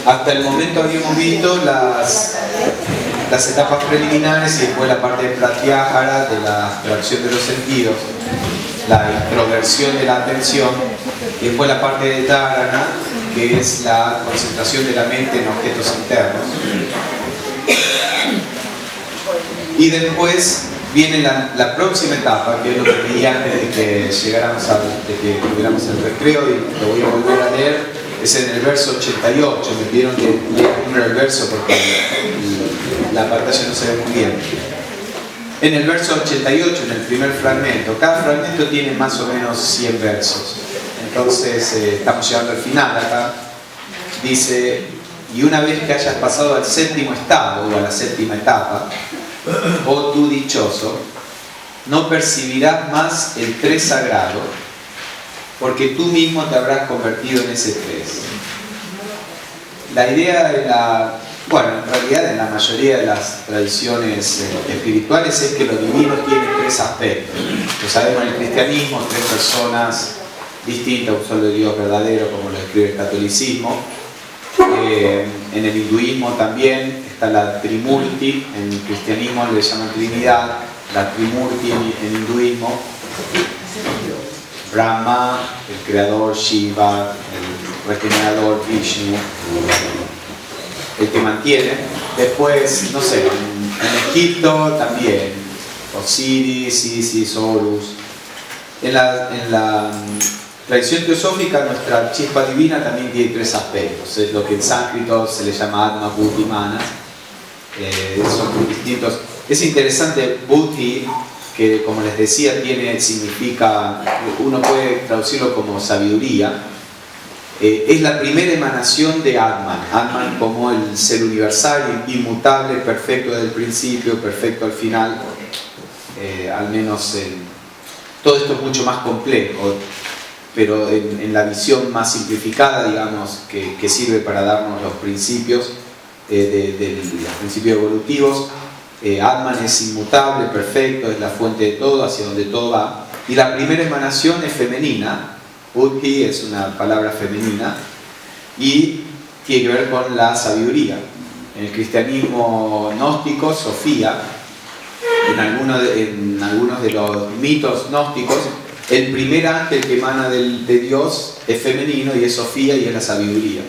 Hasta el momento habíamos visto las etapas preliminares y después la parte de pratyahara, de la abstracción de los sentidos, la introversión de la atención, y después la parte de dharana, que es la concentración de la mente en objetos internos. Y después viene la próxima etapa, que es lo que pedí antes de que llegáramos de que tuviéramos el recreo, y lo voy a volver a leer. Es en el verso 88, me pidieron que lea primero el verso porque la pantalla no se ve muy bien. En el verso 88, en el primer fragmento, cada fragmento tiene más o menos 100 versos. Entonces, estamos llegando al final acá. Dice: y una vez que hayas pasado al séptimo estado o a la séptima etapa, oh tú dichoso, no percibirás más el tres sagrado, porque tú mismo te habrás convertido en ese tres. La idea de en realidad en la mayoría de las tradiciones espirituales es que lo divino tiene tres aspectos. Lo sabemos en el cristianismo, tres personas distintas, un solo Dios verdadero, como lo describe el catolicismo. En el hinduismo también está la Trimurti, en el cristianismo le llaman Trinidad, la Trimurti en hinduismo. Brahma, el creador, Shiva, el regenerador, Vishnu, el que mantiene. Después, no sé, en Egipto también, Osiris, Isis, Horus. En la tradición teosófica, nuestra chispa divina también tiene tres aspectos. Es lo que en sánscrito se le llama Atma, Buddhi, Manas. Son muy distintos. Es interesante, Buddhi, que como les decía significa, uno puede traducirlo como sabiduría, es la primera emanación de Atman. Atman como el ser universal, inmutable, perfecto desde el principio, perfecto al final. Al menos todo esto es mucho más complejo, pero en la visión más simplificada, digamos, que sirve para darnos los principios los principios evolutivos. Atman es inmutable, perfecto, es la fuente de todo, hacia donde todo va. Y la primera emanación es femenina. Buddhi es una palabra femenina y tiene que ver con la sabiduría. En el cristianismo gnóstico, Sofía, en algunos de los mitos gnósticos, el primer ángel que emana de Dios es femenino y es Sofía y es la sabiduría.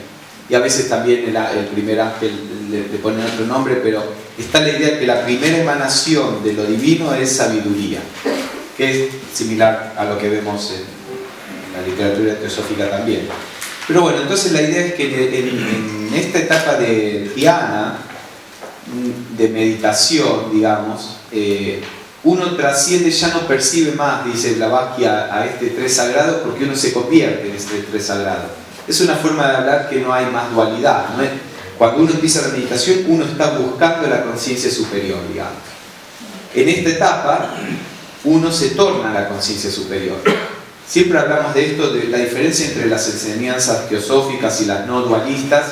Y a veces también el primer ángel le ponen otro nombre, pero está la idea que la primera emanación de lo divino es sabiduría, que es similar a lo que vemos en la literatura teosófica también. Pero bueno, entonces la idea es que en esta etapa de dhyana, de meditación, digamos, uno trasciende, ya no percibe más, dice Blavatsky, a este tres sagrado, porque uno se convierte en este tres sagrado. Es una forma de hablar que no hay más dualidad, ¿no? Cuando uno empieza la meditación, uno está buscando la conciencia superior, digamos. En esta etapa, uno se torna a la conciencia superior. Siempre hablamos de esto, de la diferencia entre las enseñanzas teosóficas y las no dualistas,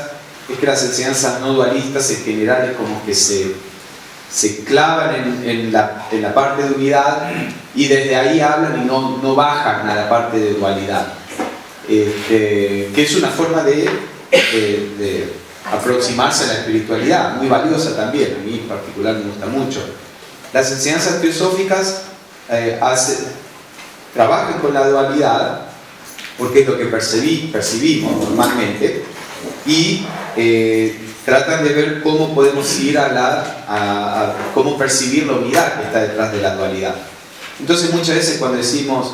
es que las enseñanzas no dualistas en general es como que se clavan en la parte de unidad y desde ahí hablan y no bajan a la parte de dualidad. Que es una forma de aproximarse a la espiritualidad, muy valiosa también, a mí en particular me gusta mucho. Las enseñanzas teosóficas trabajan con la dualidad, porque es lo que percibimos normalmente, y tratan de ver cómo podemos ir a cómo percibir la unidad que está detrás de la dualidad. Entonces muchas veces cuando decimos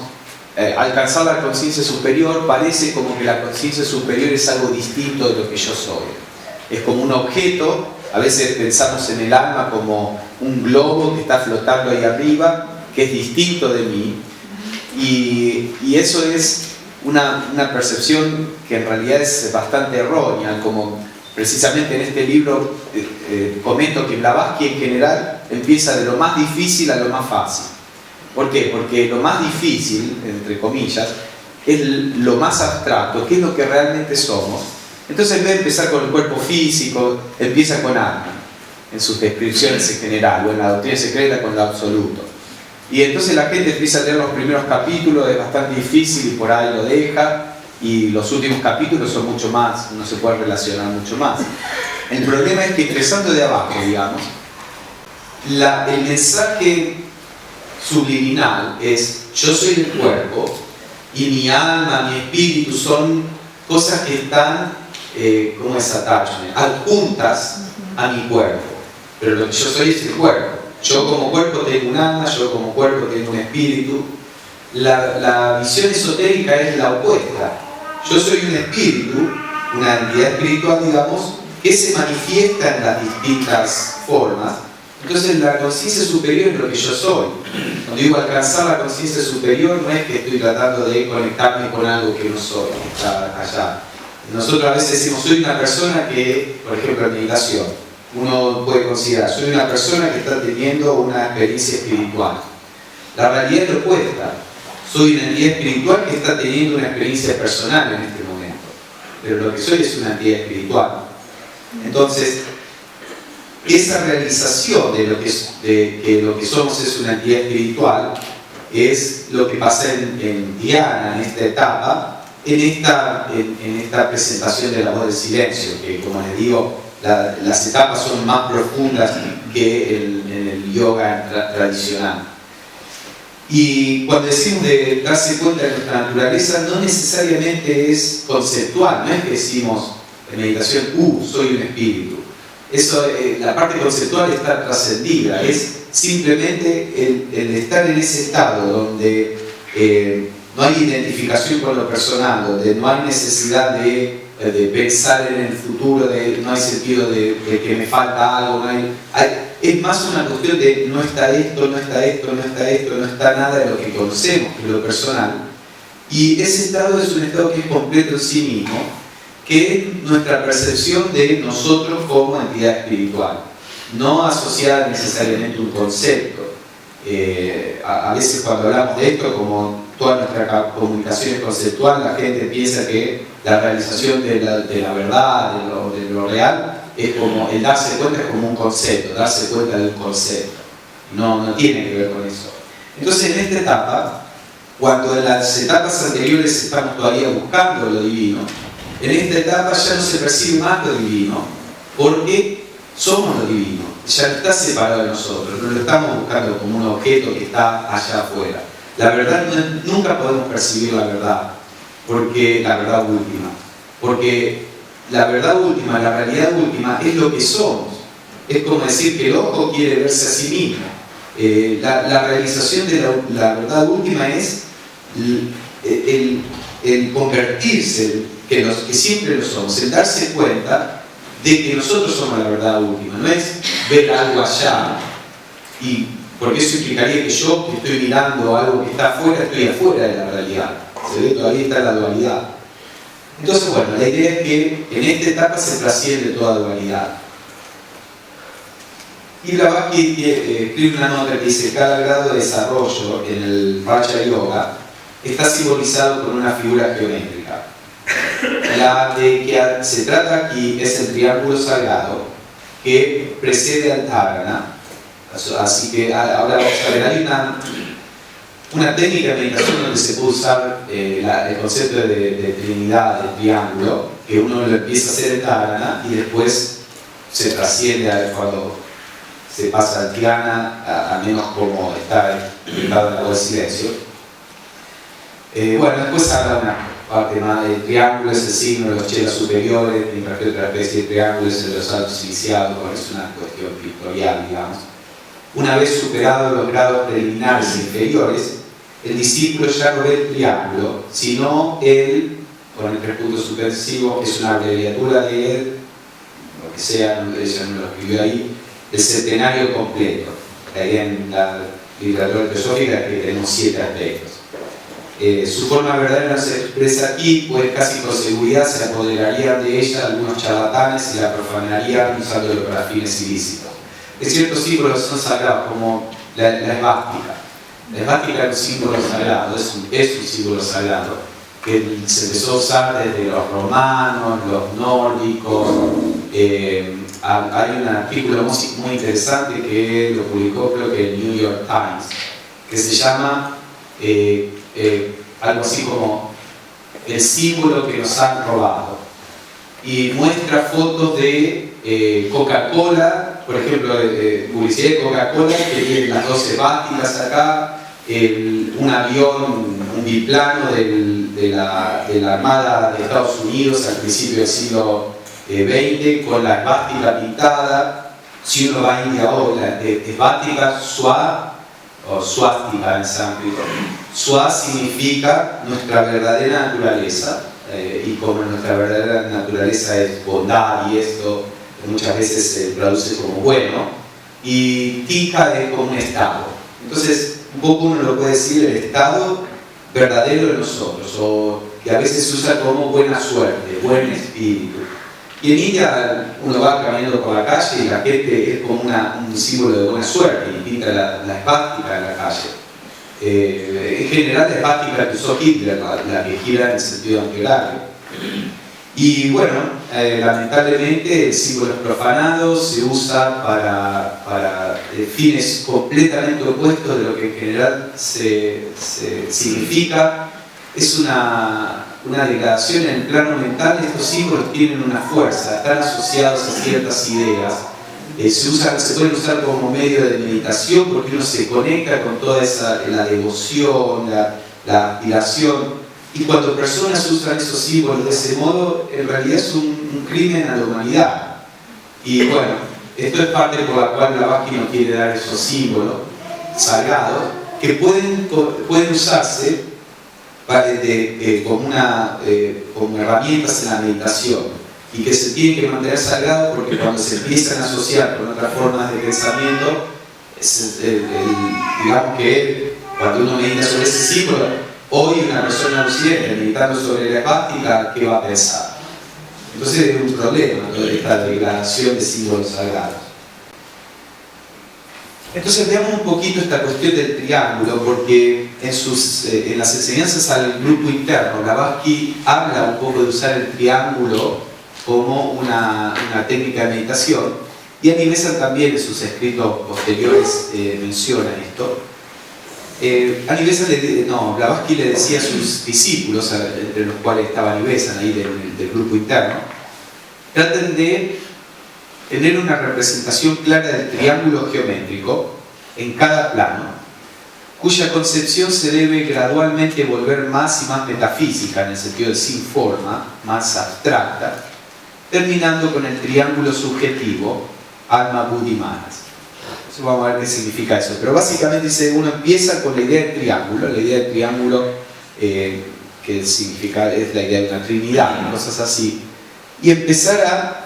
alcanzar la conciencia superior, parece como que la conciencia superior es algo distinto de lo que yo soy. Es como un objeto, a veces pensamos en el alma como un globo que está flotando ahí arriba, que es distinto de mí, y eso es una percepción que en realidad es bastante errónea, como precisamente en este libro comento que Blavatsky en general empieza de lo más difícil a lo más fácil. ¿Por qué? Porque lo más difícil, entre comillas, es lo más abstracto, que es lo que realmente somos. Entonces en vez de empezar con el cuerpo físico, empieza con Atman, en sus descripciones en general, o en la doctrina secreta con lo absoluto. Y entonces la gente empieza a leer los primeros capítulos, es bastante difícil y por ahí lo deja, y los últimos capítulos son mucho más, uno se puede relacionar mucho más. El problema es que empezando de abajo, digamos, el mensaje subliminal es: yo soy el cuerpo y mi alma, mi espíritu son cosas que están, como es attachment, adjuntas a mi cuerpo, pero lo que yo soy es el cuerpo. Yo como cuerpo tengo un alma, yo como cuerpo tengo un espíritu. La visión esotérica es la opuesta. Yo soy un espíritu, una entidad espiritual, digamos, que se manifiesta en las distintas formas. Entonces la conciencia superior es lo que yo soy. Cuando digo alcanzar la conciencia superior, no es que estoy tratando de conectarme con algo que no soy, que está allá. Nosotros a veces decimos: soy una persona que, por ejemplo, en meditación, uno puede considerar: soy una persona que está teniendo una experiencia espiritual. La realidad es lo opuesta. Soy una entidad espiritual que está teniendo una experiencia personal en este momento, pero lo que soy es una entidad espiritual. Entonces, esa realización de que lo que somos es una entidad espiritual es lo que pasa en Dhyana, en esta etapa, en esta presentación de la voz del silencio, que, como les digo, las etapas son más profundas que en el yoga tradicional. Y cuando decimos de darse cuenta de nuestra naturaleza, no necesariamente es conceptual, no es que decimos en meditación: soy un espíritu. Eso, la parte conceptual está trascendida, es simplemente el estar en ese estado donde no hay identificación con lo personal, donde no hay necesidad de pensar en el futuro, no hay sentido de que me falta algo, es más una cuestión de no está esto, no está esto, no está esto, no está nada de lo que conocemos, que es lo personal. Y ese estado es un estado que es completo en sí mismo, que es nuestra percepción de nosotros como entidad espiritual, no asociada necesariamente a un concepto. A veces cuando hablamos de esto, como toda nuestra comunicación es conceptual, la gente piensa que la realización de la verdad, de lo real, es como el darse cuenta, es como un concepto, darse cuenta del concepto. No tiene que ver con eso. Entonces, en esta etapa, cuando en las etapas anteriores estamos todavía buscando lo divino, en esta etapa ya no se percibe más lo divino, porque somos lo divino, ya no está separado de nosotros, no lo estamos buscando como un objeto que está allá afuera. La verdad, nunca podemos percibir la verdad, porque la verdad última, porque la verdad última, la realidad última es lo que somos. Es como decir que el ojo quiere verse a sí mismo. La realización de la verdad última es el convertirse, que siempre lo somos, el darse cuenta de que nosotros somos la verdad última. No es ver algo allá, porque eso implicaría que yo, que estoy mirando algo que está afuera, estoy afuera de la realidad. Se ve, todavía está la dualidad. Entonces, bueno, la idea es que en esta etapa se trasciende toda dualidad. Y Blavatsky escribe una nota que dice: cada grado de desarrollo en el Raja Yoga está simbolizado con una figura geométrica. La de que se trata aquí es el triángulo sagrado que precede al Dharana. Así que ahora vamos a ver, hay una técnica de meditación donde se puede usar el concepto de trinidad, de triángulo, que uno lo empieza a hacer en Dharana y después se trasciende cuando se pasa al Dhyana, al menos como está inventado en la voz del silencio. Bueno, después habla una parte más del triángulo, es el signo de los chelas superiores, mientras que otra especie de triángulo es el de los altos iniciados, es una cuestión pictorial, digamos. Una vez superados los grados preliminares e inferiores, el discípulo ya no ve el triángulo, sino con el 3 puntos suspensivos, es una abreviatura de lo que sea, ella no lo escribió ahí, el centenario completo. La idea en la literatura teosófica es que tenemos 7 aspectos. Su forma verdadera no se expresa aquí, pues casi con seguridad se apoderarían de ella algunos charlatanes y la profanarían usándolo para fines ilícitos. Ciertos símbolos son sagrados, como la esvástica. La esvástica es un símbolo sagrado, es un símbolo sagrado, que se empezó a usar desde los romanos, los nórdicos. Hay un artículo muy interesante que lo publicó, creo que el New York Times, que se llama algo así como el símbolo que nos han robado. Y muestra fotos de Coca-Cola, por ejemplo, publicidad de Coca-Cola, que tiene las 12 vásticas acá, un avión, un biplano de la Armada de Estados Unidos al principio del siglo XX, con la esvástica pintada. Si uno va a India hoy, la esvástica o suástica en sánscrito. Swá significa nuestra verdadera naturaleza, y como nuestra verdadera naturaleza es bondad, y esto muchas veces se traduce como bueno, y tika es como un estado. Entonces, un poco uno lo puede decir el estado verdadero de nosotros, o que a veces se usa como buena suerte, buen espíritu. Y en India uno va caminando por la calle y la gente es como un símbolo de buena suerte y pinta la esvástica en la calle. En general la esvástica que usó Hitler, la que gira en el sentido antihorario. Y bueno, lamentablemente el símbolo es profanado, se usa para fines completamente opuestos de lo que en general se significa. Es una degradación en el plano mental. Estos símbolos tienen una fuerza, están asociados a ciertas ideas. Se pueden usar como medio de meditación porque uno se conecta con toda la devoción, la aspiración. Y cuando personas usan esos símbolos de ese modo, en realidad es un crimen a la humanidad. Y bueno, esto es parte por la cual Blavatsky no quiere dar esos símbolos sagrados que pueden usarse como herramientas en la meditación, y que se tienen que mantener sagrados porque cuando se empiezan a asociar con otras formas de pensamiento, digamos que cuando uno medita sobre ese símbolo, hoy una persona occidente meditando sobre la esvástica, ¿qué va a pensar? Entonces es un problema, ¿no?, esta degradación de símbolos sagrados. Entonces veamos un poquito esta cuestión del triángulo, porque en las enseñanzas al grupo interno, Blavatsky habla un poco de usar el triángulo como una técnica de meditación, y Anibesan también en sus escritos posteriores menciona esto. Blavatsky le decía a sus discípulos, entre los cuales estaba Anibesan ahí del grupo interno, traten de tener una representación clara del triángulo geométrico en cada plano, cuya concepción se debe gradualmente volver más y más metafísica, en el sentido de sin forma, más abstracta, terminando con el triángulo subjetivo, alma, buddhi, manas. Vamos a ver qué significa eso. Pero básicamente dice, uno empieza con la idea del triángulo, que significa, es la idea de una trinidad, cosas así, y empezar a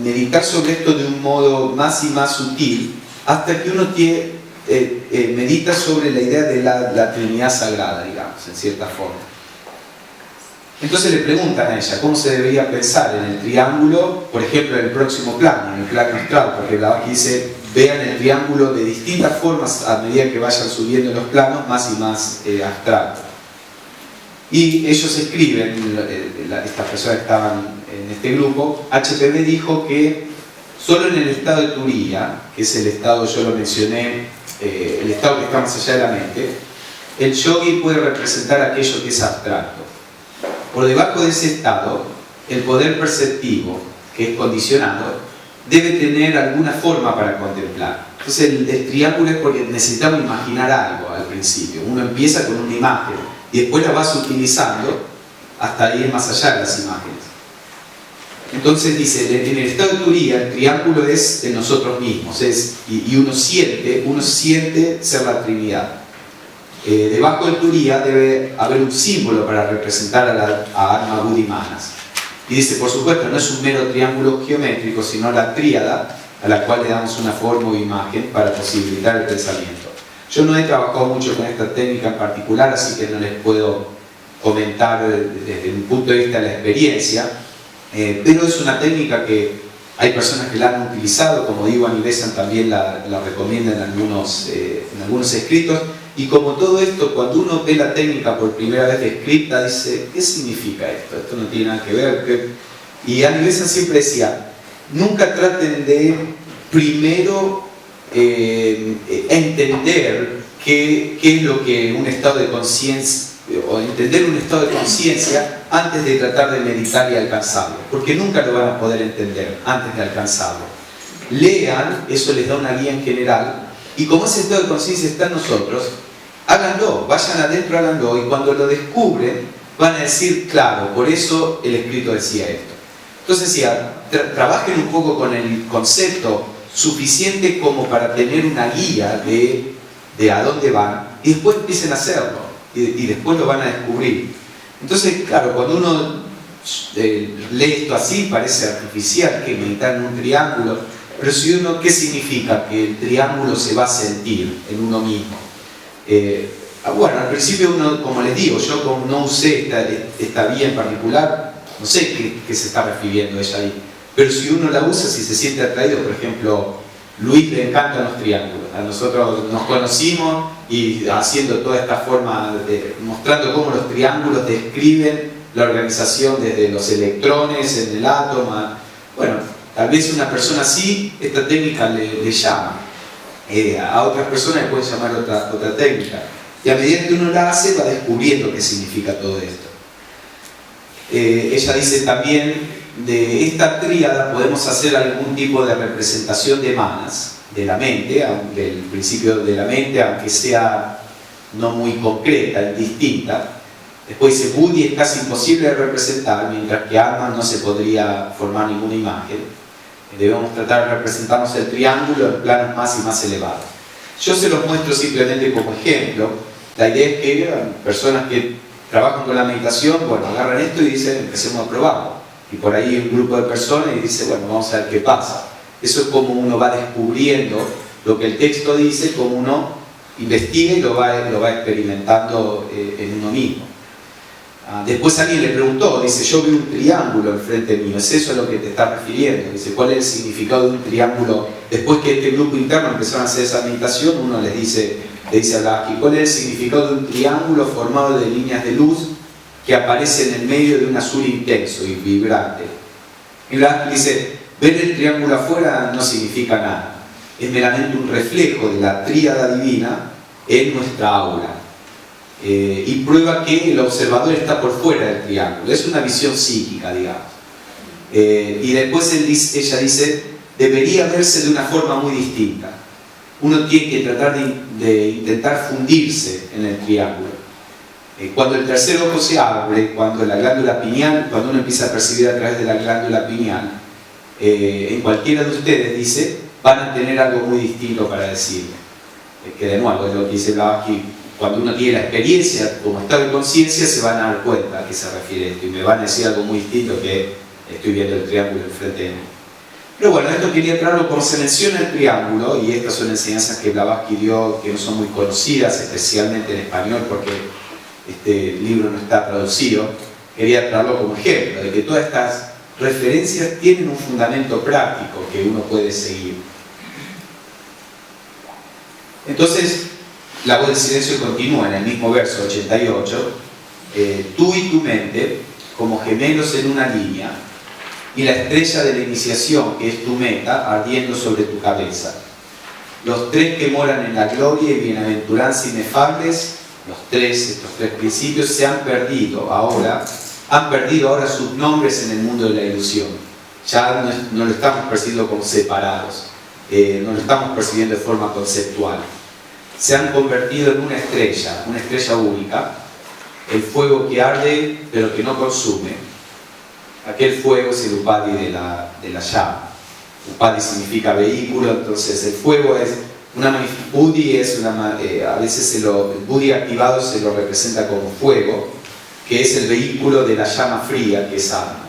meditar sobre esto de un modo más y más sutil, hasta que uno medita sobre la idea de la Trinidad Sagrada, digamos, en cierta forma. Entonces le preguntan a ella cómo se debería pensar en el triángulo, por ejemplo, en el próximo plano, en el plano astral, porque Blavatsky dice, vean el triángulo de distintas formas a medida que vayan subiendo los planos, más y más abstracto. Y ellos escriben, estas personas que estaban en este grupo, HPB dijo que solo en el estado de Turiya, que es el estado, yo lo mencioné, el estado que está más allá de la mente, el yogi puede representar aquello que es abstracto. Por debajo de ese estado, el poder perceptivo, que es condicionado, debe tener alguna forma para contemplar. Entonces el triángulo es porque necesitamos imaginar algo al principio. Uno empieza con una imagen y después la vas utilizando hasta ir más allá de las imágenes. Entonces dice, en el estado de Turiya, el triángulo es de nosotros mismos, y uno siente ser la Trinidad. Debajo del Turiya debe haber un símbolo para representar a Atma, Buddhi, Manas. Y dice, por supuesto, no es un mero triángulo geométrico, sino la tríada a la cual le damos una forma o imagen para posibilitar el pensamiento. Yo no he trabajado mucho con esta técnica en particular, así que no les puedo comentar desde un punto de vista de la experiencia, pero es una técnica que hay personas que la han utilizado, como digo, Anibesan también la recomienda en algunos escritos. Y como todo esto, cuando uno ve la técnica por primera vez descrita, dice, ¿qué significa esto? Esto no tiene nada que ver. Y Anibesan siempre decía, nunca traten de primero entender qué es lo que un estado de conciencia, o entender un estado de conciencia antes de tratar de meditar y alcanzarlo, porque nunca lo van a poder entender antes de alcanzarlo. Lean, eso les da una guía en general, y como ese estado de conciencia está en nosotros, háganlo, vayan adentro, háganlo, y cuando lo descubren van a decir, claro, por eso el escrito decía esto. Entonces decía, trabajen un poco con el concepto suficiente como para tener una guía de a dónde van, y después empiecen a hacerlo, y después lo van a descubrir. Entonces, claro, cuando uno lee esto así, parece artificial, que meditar en un triángulo, pero si uno, ¿qué significa? Que el triángulo se va a sentir en uno mismo. Bueno, al principio uno, como les digo, yo como no usé esta vía en particular, no sé qué se está refiriendo ella ahí, pero si uno la usa, si se siente atraído, por ejemplo, Luis le encantan los triángulos, a nosotros nos conocimos y haciendo toda esta forma, mostrando cómo los triángulos describen la organización desde los electrones en el átomo. Bueno, tal vez una persona así, esta técnica le llama. A otras personas le pueden llamar otra técnica. Y a medida que uno la hace, va descubriendo qué significa todo esto. Ella dice también, de esta tríada podemos hacer algún tipo de representación de manas, de la mente, del principio de la mente, aunque sea no muy concreta, distinta. Después dice, Buddhi es casi imposible de representar, mientras que Atman no se podría formar ninguna imagen. Debemos tratar de representarnos el triángulo en planos más y más elevados. Yo se los muestro simplemente como ejemplo. La idea es que personas que trabajan con la meditación, bueno, agarran esto y dicen, empecemos a probarlo. Y por ahí un grupo de personas y dice, bueno, vamos a ver qué pasa. Eso es como uno va descubriendo lo que el texto dice, como uno investiga y lo va experimentando en uno mismo. Después alguien le preguntó, dice, yo vi un triángulo enfrente mío, ¿es eso a lo que te estás refiriendo? Dice, ¿cuál es el significado de un triángulo? Después que este grupo interno empezaron a hacer esa meditación, uno le dice a Blavatsky, ¿cuál es el significado de un triángulo formado de líneas de luz que aparece en el medio de un azul intenso y vibrante? Y Blavatsky dice, ver el triángulo afuera no significa nada, es meramente un reflejo de la tríada divina en nuestra aura. Y prueba que el observador está por fuera del triángulo. Es una visión psíquica, digamos. Y después ella dice, debería verse de una forma muy distinta. Uno tiene que tratar de intentar fundirse en el triángulo. Cuando el tercer ojo se abre, cuando la glándula pineal, cuando uno empieza a percibir a través de la glándula pineal, en cualquiera de ustedes, dice, van a tener algo muy distinto para decirle. Que de nuevo es lo que dice Blavatsky. Cuando uno tiene la experiencia como estado de conciencia, se van a dar cuenta a qué se refiere esto y me van a decir algo muy distinto que estoy viendo el triángulo enfrente de mí. Pero bueno, esto quería traerlo por se menciona el triángulo, y estas son enseñanzas que Blavatsky dio, que no son muy conocidas, especialmente en español, porque este libro no está traducido. Quería traerlo como ejemplo de que todas estas referencias tienen un fundamento práctico que uno puede seguir. Entonces, la voz del silencio continúa en el mismo verso 88. Tú y tu mente, como gemelos en una línea, y la estrella de la iniciación, que es tu meta, ardiendo sobre tu cabeza. Los tres que moran en la gloria y bienaventuranza inefables, estos tres principios, se han perdido ahora sus nombres en el mundo de la ilusión. Ya no lo estamos percibiendo como separados, no lo estamos percibiendo de forma conceptual. Se han convertido en una estrella única, el fuego que arde pero que no consume. Aquel fuego es el Upadhi de la llama. Upadhi significa vehículo, entonces el fuego es Buddhi es a veces el Buddhi activado se lo representa como fuego, que es el vehículo de la llama fría, que es Atman.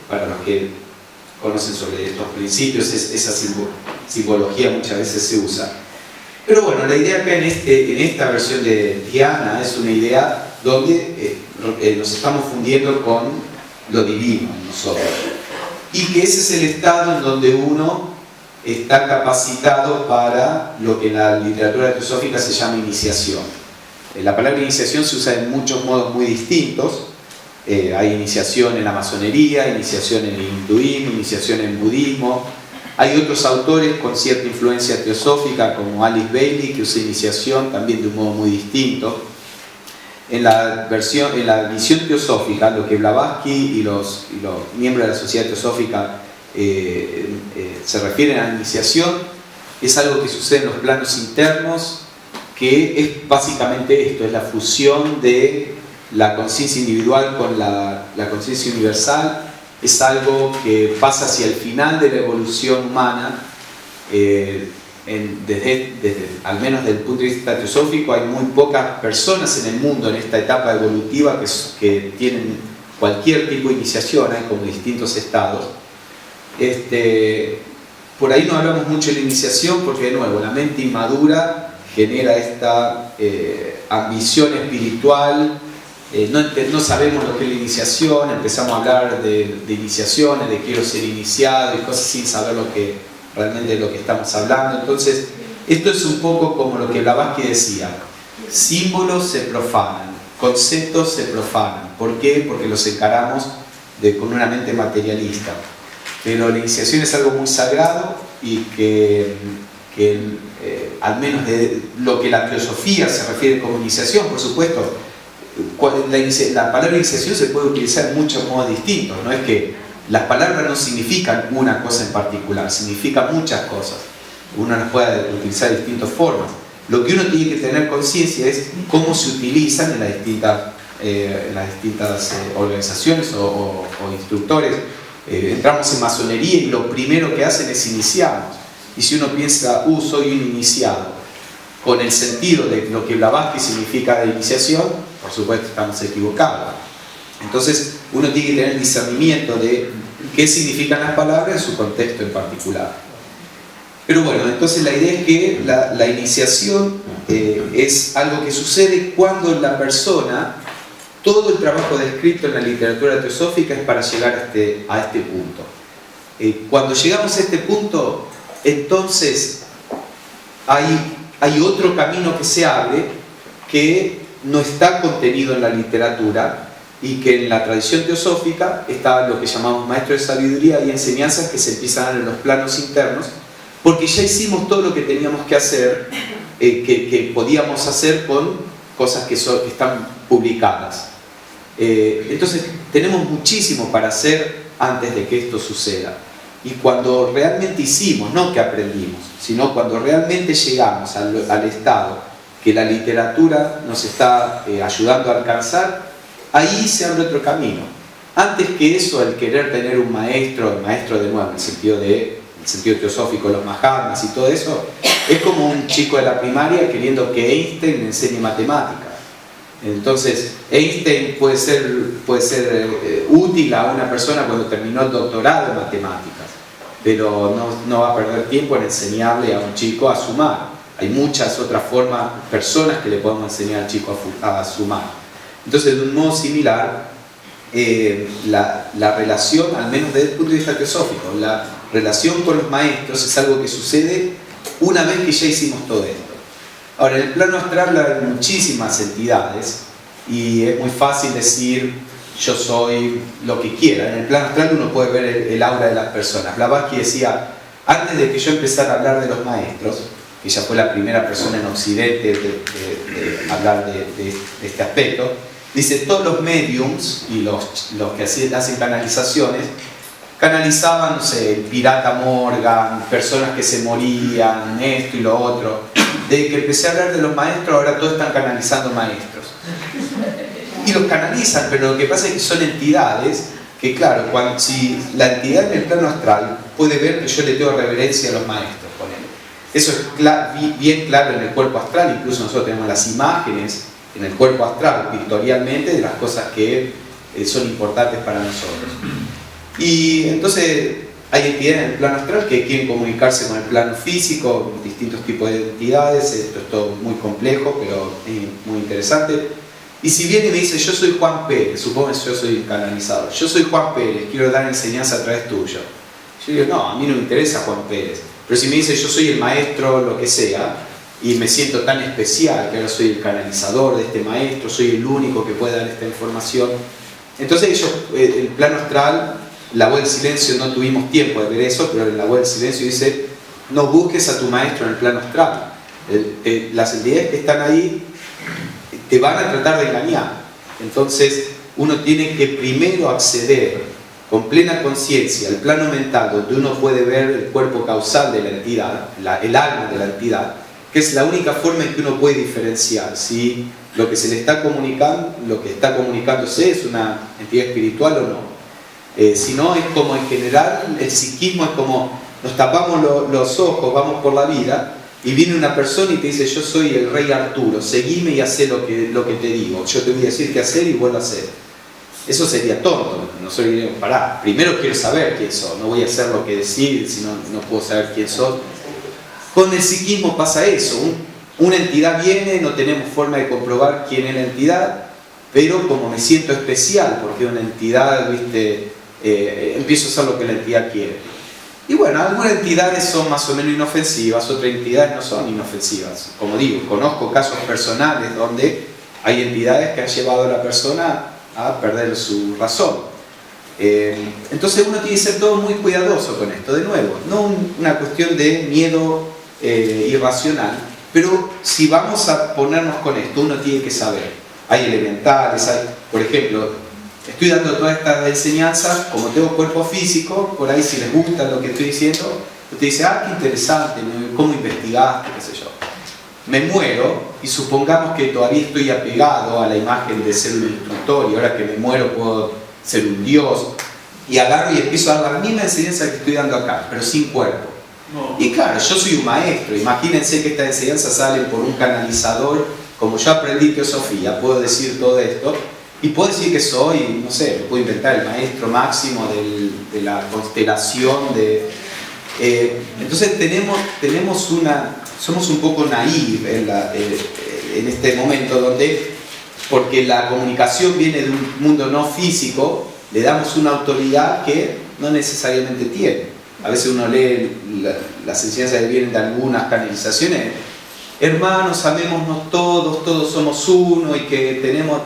Para los que conocen sobre estos principios, esa simbología muchas veces se usa. Pero bueno, la idea acá en esta versión de Dhyana es una idea donde nos estamos fundiendo con lo divino en nosotros. Y que ese es el estado en donde uno está capacitado para lo que en la literatura teosófica se llama iniciación. La palabra iniciación se usa en muchos modos muy distintos. Hay iniciación en la masonería, iniciación en el hinduismo, iniciación en el budismo. Hay otros autores con cierta influencia teosófica como Alice Bailey, que usa iniciación también de un modo muy distinto. en la visión teosófica, lo que Blavatsky y los miembros de la sociedad teosófica se refieren a la iniciación, es algo que sucede en los planos internos, que es básicamente esto, es la fusión de la conciencia individual con la conciencia universal. Es algo que pasa hacia el final de la evolución humana. Al menos desde el punto de vista teosófico, hay muy pocas personas en el mundo en esta etapa evolutiva que tienen cualquier tipo de iniciación. Hay como distintos estados. Por ahí no hablamos mucho de la iniciación porque, de nuevo, la mente inmadura genera esta ambición espiritual. No sabemos lo que es la iniciación, empezamos a hablar de iniciaciones, de quiero ser iniciado y cosas sin saber realmente de lo que estamos hablando. Entonces, esto es un poco como lo que Blavatsky decía: símbolos se profanan, conceptos se profanan. ¿Por qué? Porque los encaramos con una mente materialista. Pero la iniciación es algo muy sagrado y que al menos de lo que la teosofía se refiere como iniciación, por supuesto, la palabra iniciación se puede utilizar en muchos modos distintos. No es que las palabras no significan una cosa en particular, significan muchas cosas. Uno las puede utilizar de distintas formas. Lo que uno tiene que tener conciencia es cómo se utilizan en las distintas organizaciones o instructores. Entramos en masonería y lo primero que hacen es iniciarnos. Y si uno piensa, soy un iniciado, con el sentido de lo que Blavatsky significa de iniciación, por supuesto estamos equivocados. Entonces uno tiene que tener discernimiento de qué significan las palabras en su contexto en particular. Pero bueno, entonces la idea es que la iniciación es algo que sucede cuando la persona, todo el trabajo descrito en la literatura teosófica es para llegar a este punto. Cuando llegamos a este punto, entonces hay otro camino que se abre que no está contenido en la literatura y que en la tradición teosófica está lo que llamamos maestros de sabiduría y enseñanzas que se empiezan a dar en los planos internos, porque ya hicimos todo lo que teníamos que hacer, que podíamos hacer con cosas que están publicadas. Entonces tenemos muchísimo para hacer antes de que esto suceda. Y cuando realmente hicimos, no que aprendimos, sino cuando realmente llegamos al estado que la literatura nos está ayudando a alcanzar, ahí se abre otro camino. Antes que eso, el querer tener un maestro, el maestro de nuevo, en el sentido teosófico, los Mahatmas y todo eso, es como un chico de la primaria queriendo que Einstein le enseñe matemáticas. Entonces, Einstein puede ser útil a una persona cuando terminó el doctorado en matemáticas, pero no va a perder tiempo en enseñarle a un chico a sumar. Hay muchas otras personas que le podemos enseñar al chico a sumar. Entonces, de un modo similar, la relación, al menos desde el punto de vista teosófico, la relación con los maestros es algo que sucede una vez que ya hicimos todo esto. Ahora, en el plano astral hay muchísimas entidades y es muy fácil decir yo soy lo que quiera. En el plano astral uno puede ver el aura de las personas. Blavatsky decía, antes de que yo empezara a hablar de los maestros, que ella fue la primera persona en Occidente de hablar de este aspecto, dice, todos los mediums y los que hacen canalizaciones, canalizaban, no sé, el pirata Morgan, personas que se morían, esto y lo otro. Desde que empecé a hablar de los maestros, ahora todos están canalizando maestros. Y los canalizan, pero lo que pasa es que son entidades que, claro, si la entidad en el plano astral puede ver que yo le tengo reverencia a los maestros, con él. Eso es bien claro en el cuerpo astral. Incluso nosotros tenemos las imágenes en el cuerpo astral, pictorialmente, de las cosas que son importantes para nosotros. Y entonces hay entidades en el plano astral que quieren comunicarse con el plano físico, distintos tipos de entidades. Esto es todo muy complejo, pero muy interesante. Y si viene y me dice, yo soy Juan Pérez, supongo que yo soy canalizador, yo soy Juan Pérez, quiero dar enseñanza a través tuyo. Yo digo, no, a mí no me interesa Juan Pérez. Pero si me dice, yo soy el maestro, lo que sea, y me siento tan especial, que ahora soy el canalizador de este maestro, soy el único que puede dar esta información. Entonces ellos, el plano astral, la voz del silencio, no tuvimos tiempo de ver eso, pero en la voz del silencio dice, no busques a tu maestro en el plano astral. Las entidades que están ahí te van a tratar de engañar. Entonces uno tiene que primero acceder con plena conciencia al plano mental, donde uno puede ver el cuerpo causal de la entidad, el alma de la entidad, que es la única forma en que uno puede diferenciar si lo que se le está comunicando, lo que está comunicándose es una entidad espiritual o no. Si no, es como en general, el psiquismo es como nos tapamos los ojos, vamos por la vida, y viene una persona y te dice: yo soy el rey Arturo, seguime y hacé lo que te digo, yo te voy a decir qué hacer y vuelvo a hacer. Eso sería tonto. No soy, pará, primero quiero saber quién sos, no voy a hacer lo que decís si no puedo saber quién sos. Con el psiquismo pasa eso, una entidad viene, no tenemos forma de comprobar quién es la entidad, pero como me siento especial porque una entidad, ¿viste? Empiezo a hacer lo que la entidad quiere. Y bueno, algunas entidades son más o menos inofensivas, otras entidades no son inofensivas. Como digo, conozco casos personales donde hay entidades que han llevado a la persona a perder su razón. Entonces uno tiene que ser todo muy cuidadoso con esto. De nuevo, no una cuestión de miedo irracional, pero si vamos a ponernos con esto, uno tiene que saber. Hay elementales, por ejemplo, estoy dando todas estas enseñanzas, como tengo cuerpo físico, por ahí si les gusta lo que estoy diciendo, usted dice: ah, qué interesante, ¿cómo investigaste? Qué sé yo. Me muero y supongamos que todavía estoy apegado a la imagen de ser un instructor y ahora que me muero puedo ser un dios, y agarro y empiezo a dar la misma enseñanza que estoy dando acá, pero sin cuerpo. No. Y claro, yo soy un maestro, imagínense que estas enseñanzas salen por un canalizador, como yo aprendí teosofía, puedo decir todo esto, y puedo decir que soy, no sé, puedo inventar el maestro máximo de la constelación entonces somos un poco naïf en este momento donde, porque la comunicación viene de un mundo no físico, le damos una autoridad que no necesariamente tiene. A veces uno lee las enseñanzas que vienen de algunas canalizaciones: hermanos, amémonos todos somos uno y que tenemos...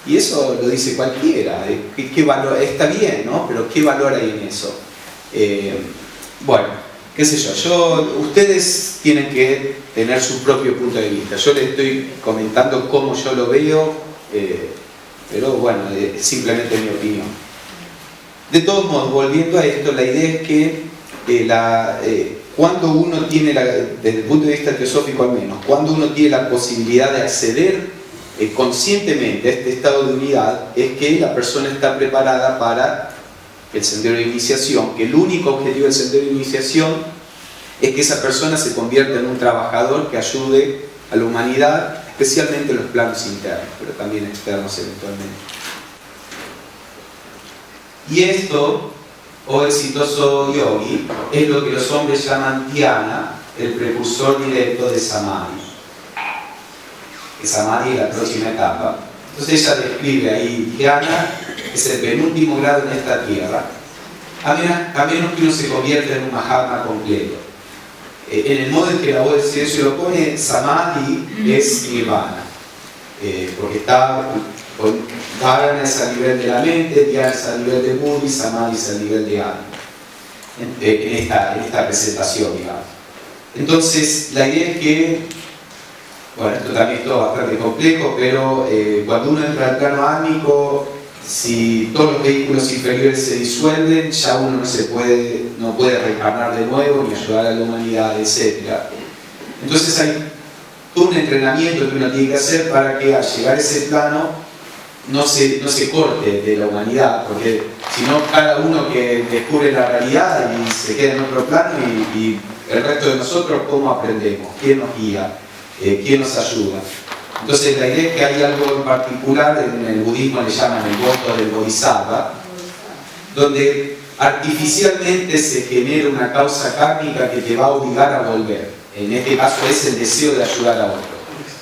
Y eso lo dice cualquiera. ¿Qué valor? Está bien, ¿no? Pero ¿qué valor hay en eso? Bueno, qué sé yo, ustedes tienen que tener su propio punto de vista. Yo les estoy comentando cómo yo lo veo, pero bueno, es simplemente mi opinión. De todos modos, volviendo a esto, la idea es que cuando uno tiene, desde el punto de vista teosófico al menos, cuando uno tiene la posibilidad de acceder conscientemente a este estado de unidad, es que la persona está preparada para el sendero de iniciación, que el único objetivo del sendero de iniciación es que esa persona se convierta en un trabajador que ayude a la humanidad, especialmente en los planos internos, pero también externos eventualmente. Y esto, oh exitoso yogi, es lo que los hombres llaman dhyana, el precursor directo de samadhi. Que samadhi es la próxima etapa. Entonces ella describe ahí: dhyana es el penúltimo grado en esta tierra, a menos que uno se convierta en un Mahatma completo. En el modo en que la voz del silencio lo pone, samadhi es nirvana, porque está con dharana es a nivel de la mente, dhyana es a nivel de buddhi, samadhi es a nivel de alma, en esta presentación, digamos. Entonces la idea es que, bueno, esto también es todo bastante complejo, pero cuando uno entra al plano álmico, si todos los vehículos inferiores se disuelven, ya uno no puede reencarnar de nuevo ni ayudar a la humanidad, etc. Entonces hay todo un entrenamiento que uno tiene que hacer para que al llegar a ese plano no se corte de la humanidad, porque si no, cada uno que descubre la realidad y se queda en otro plano, y el resto de nosotros, ¿cómo aprendemos? ¿Quién nos guía? ¿Quién nos ayuda? Entonces la idea es que hay algo en particular, en el budismo le llaman el voto del bodhisattva, donde artificialmente se genera una causa kármica que te va a obligar a volver. En este caso es el deseo de ayudar a otro.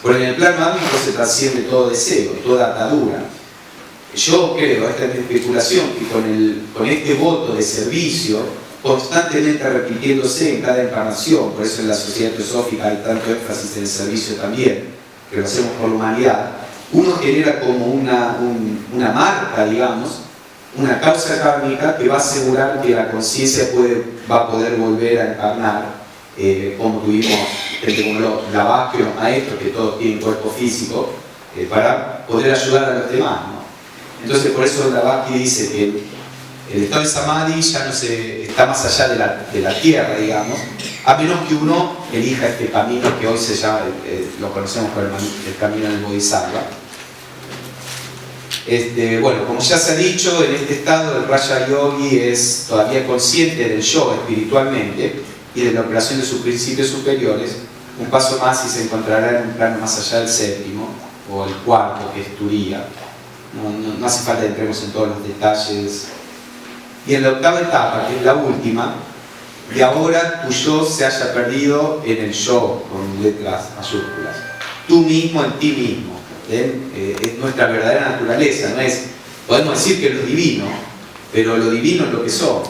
Pero en el plano álmico se trasciende todo deseo, toda atadura. Yo creo, esta es mi especulación, que con este voto de servicio, constantemente repitiéndose en cada encarnación, por eso en la sociedad teosófica hay tanto énfasis en el servicio también, que lo hacemos por la humanidad, uno genera como una marca, digamos, una causa kármica que va a asegurar que la conciencia va a poder volver a encarnar, como tuvimos gente como Lavaquio, los maestros, que todos tienen cuerpo físico, para poder ayudar a los demás, ¿no? Entonces por eso Blavatsky dice que el estado de Samadhi ya no está más allá de la tierra, digamos, a menos que uno elija este camino que hoy se llama, lo conocemos como el camino del Bodhisattva. Bueno, como ya se ha dicho, en este estado el Raja Yogi es todavía consciente del yo espiritualmente y de la operación de sus principios superiores. Un paso más y se encontrará en un plano más allá del séptimo, o el cuarto, que es Turiya. No hace falta que entremos en todos los detalles. Y en la octava etapa, que es la última, de ahora tu yo se haya perdido en el yo, con letras mayúsculas. Tú mismo en ti mismo. Es nuestra verdadera naturaleza. No es, podemos decir que lo divino, pero lo divino es lo que somos.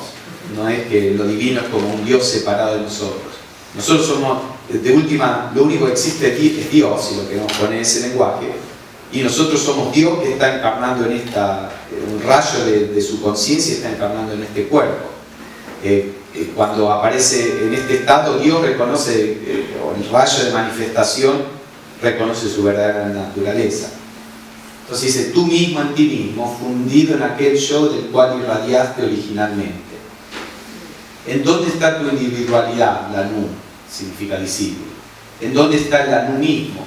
No es que lo divino es como un Dios separado de nosotros. Nosotros somos, de última, lo único que existe es Dios, si lo queremos poner en ese lenguaje. Y nosotros somos Dios que está encarnando en un rayo de su conciencia, está encarnando en este cuerpo. Cuando aparece en este estado, Dios reconoce, o el rayo de manifestación reconoce su verdadera naturaleza. Entonces dice, tú mismo en ti mismo, fundido en aquel yo del cual irradiaste originalmente. ¿En dónde está tu individualidad? La Nu significa discípulo. ¿En dónde está el Anu mismo?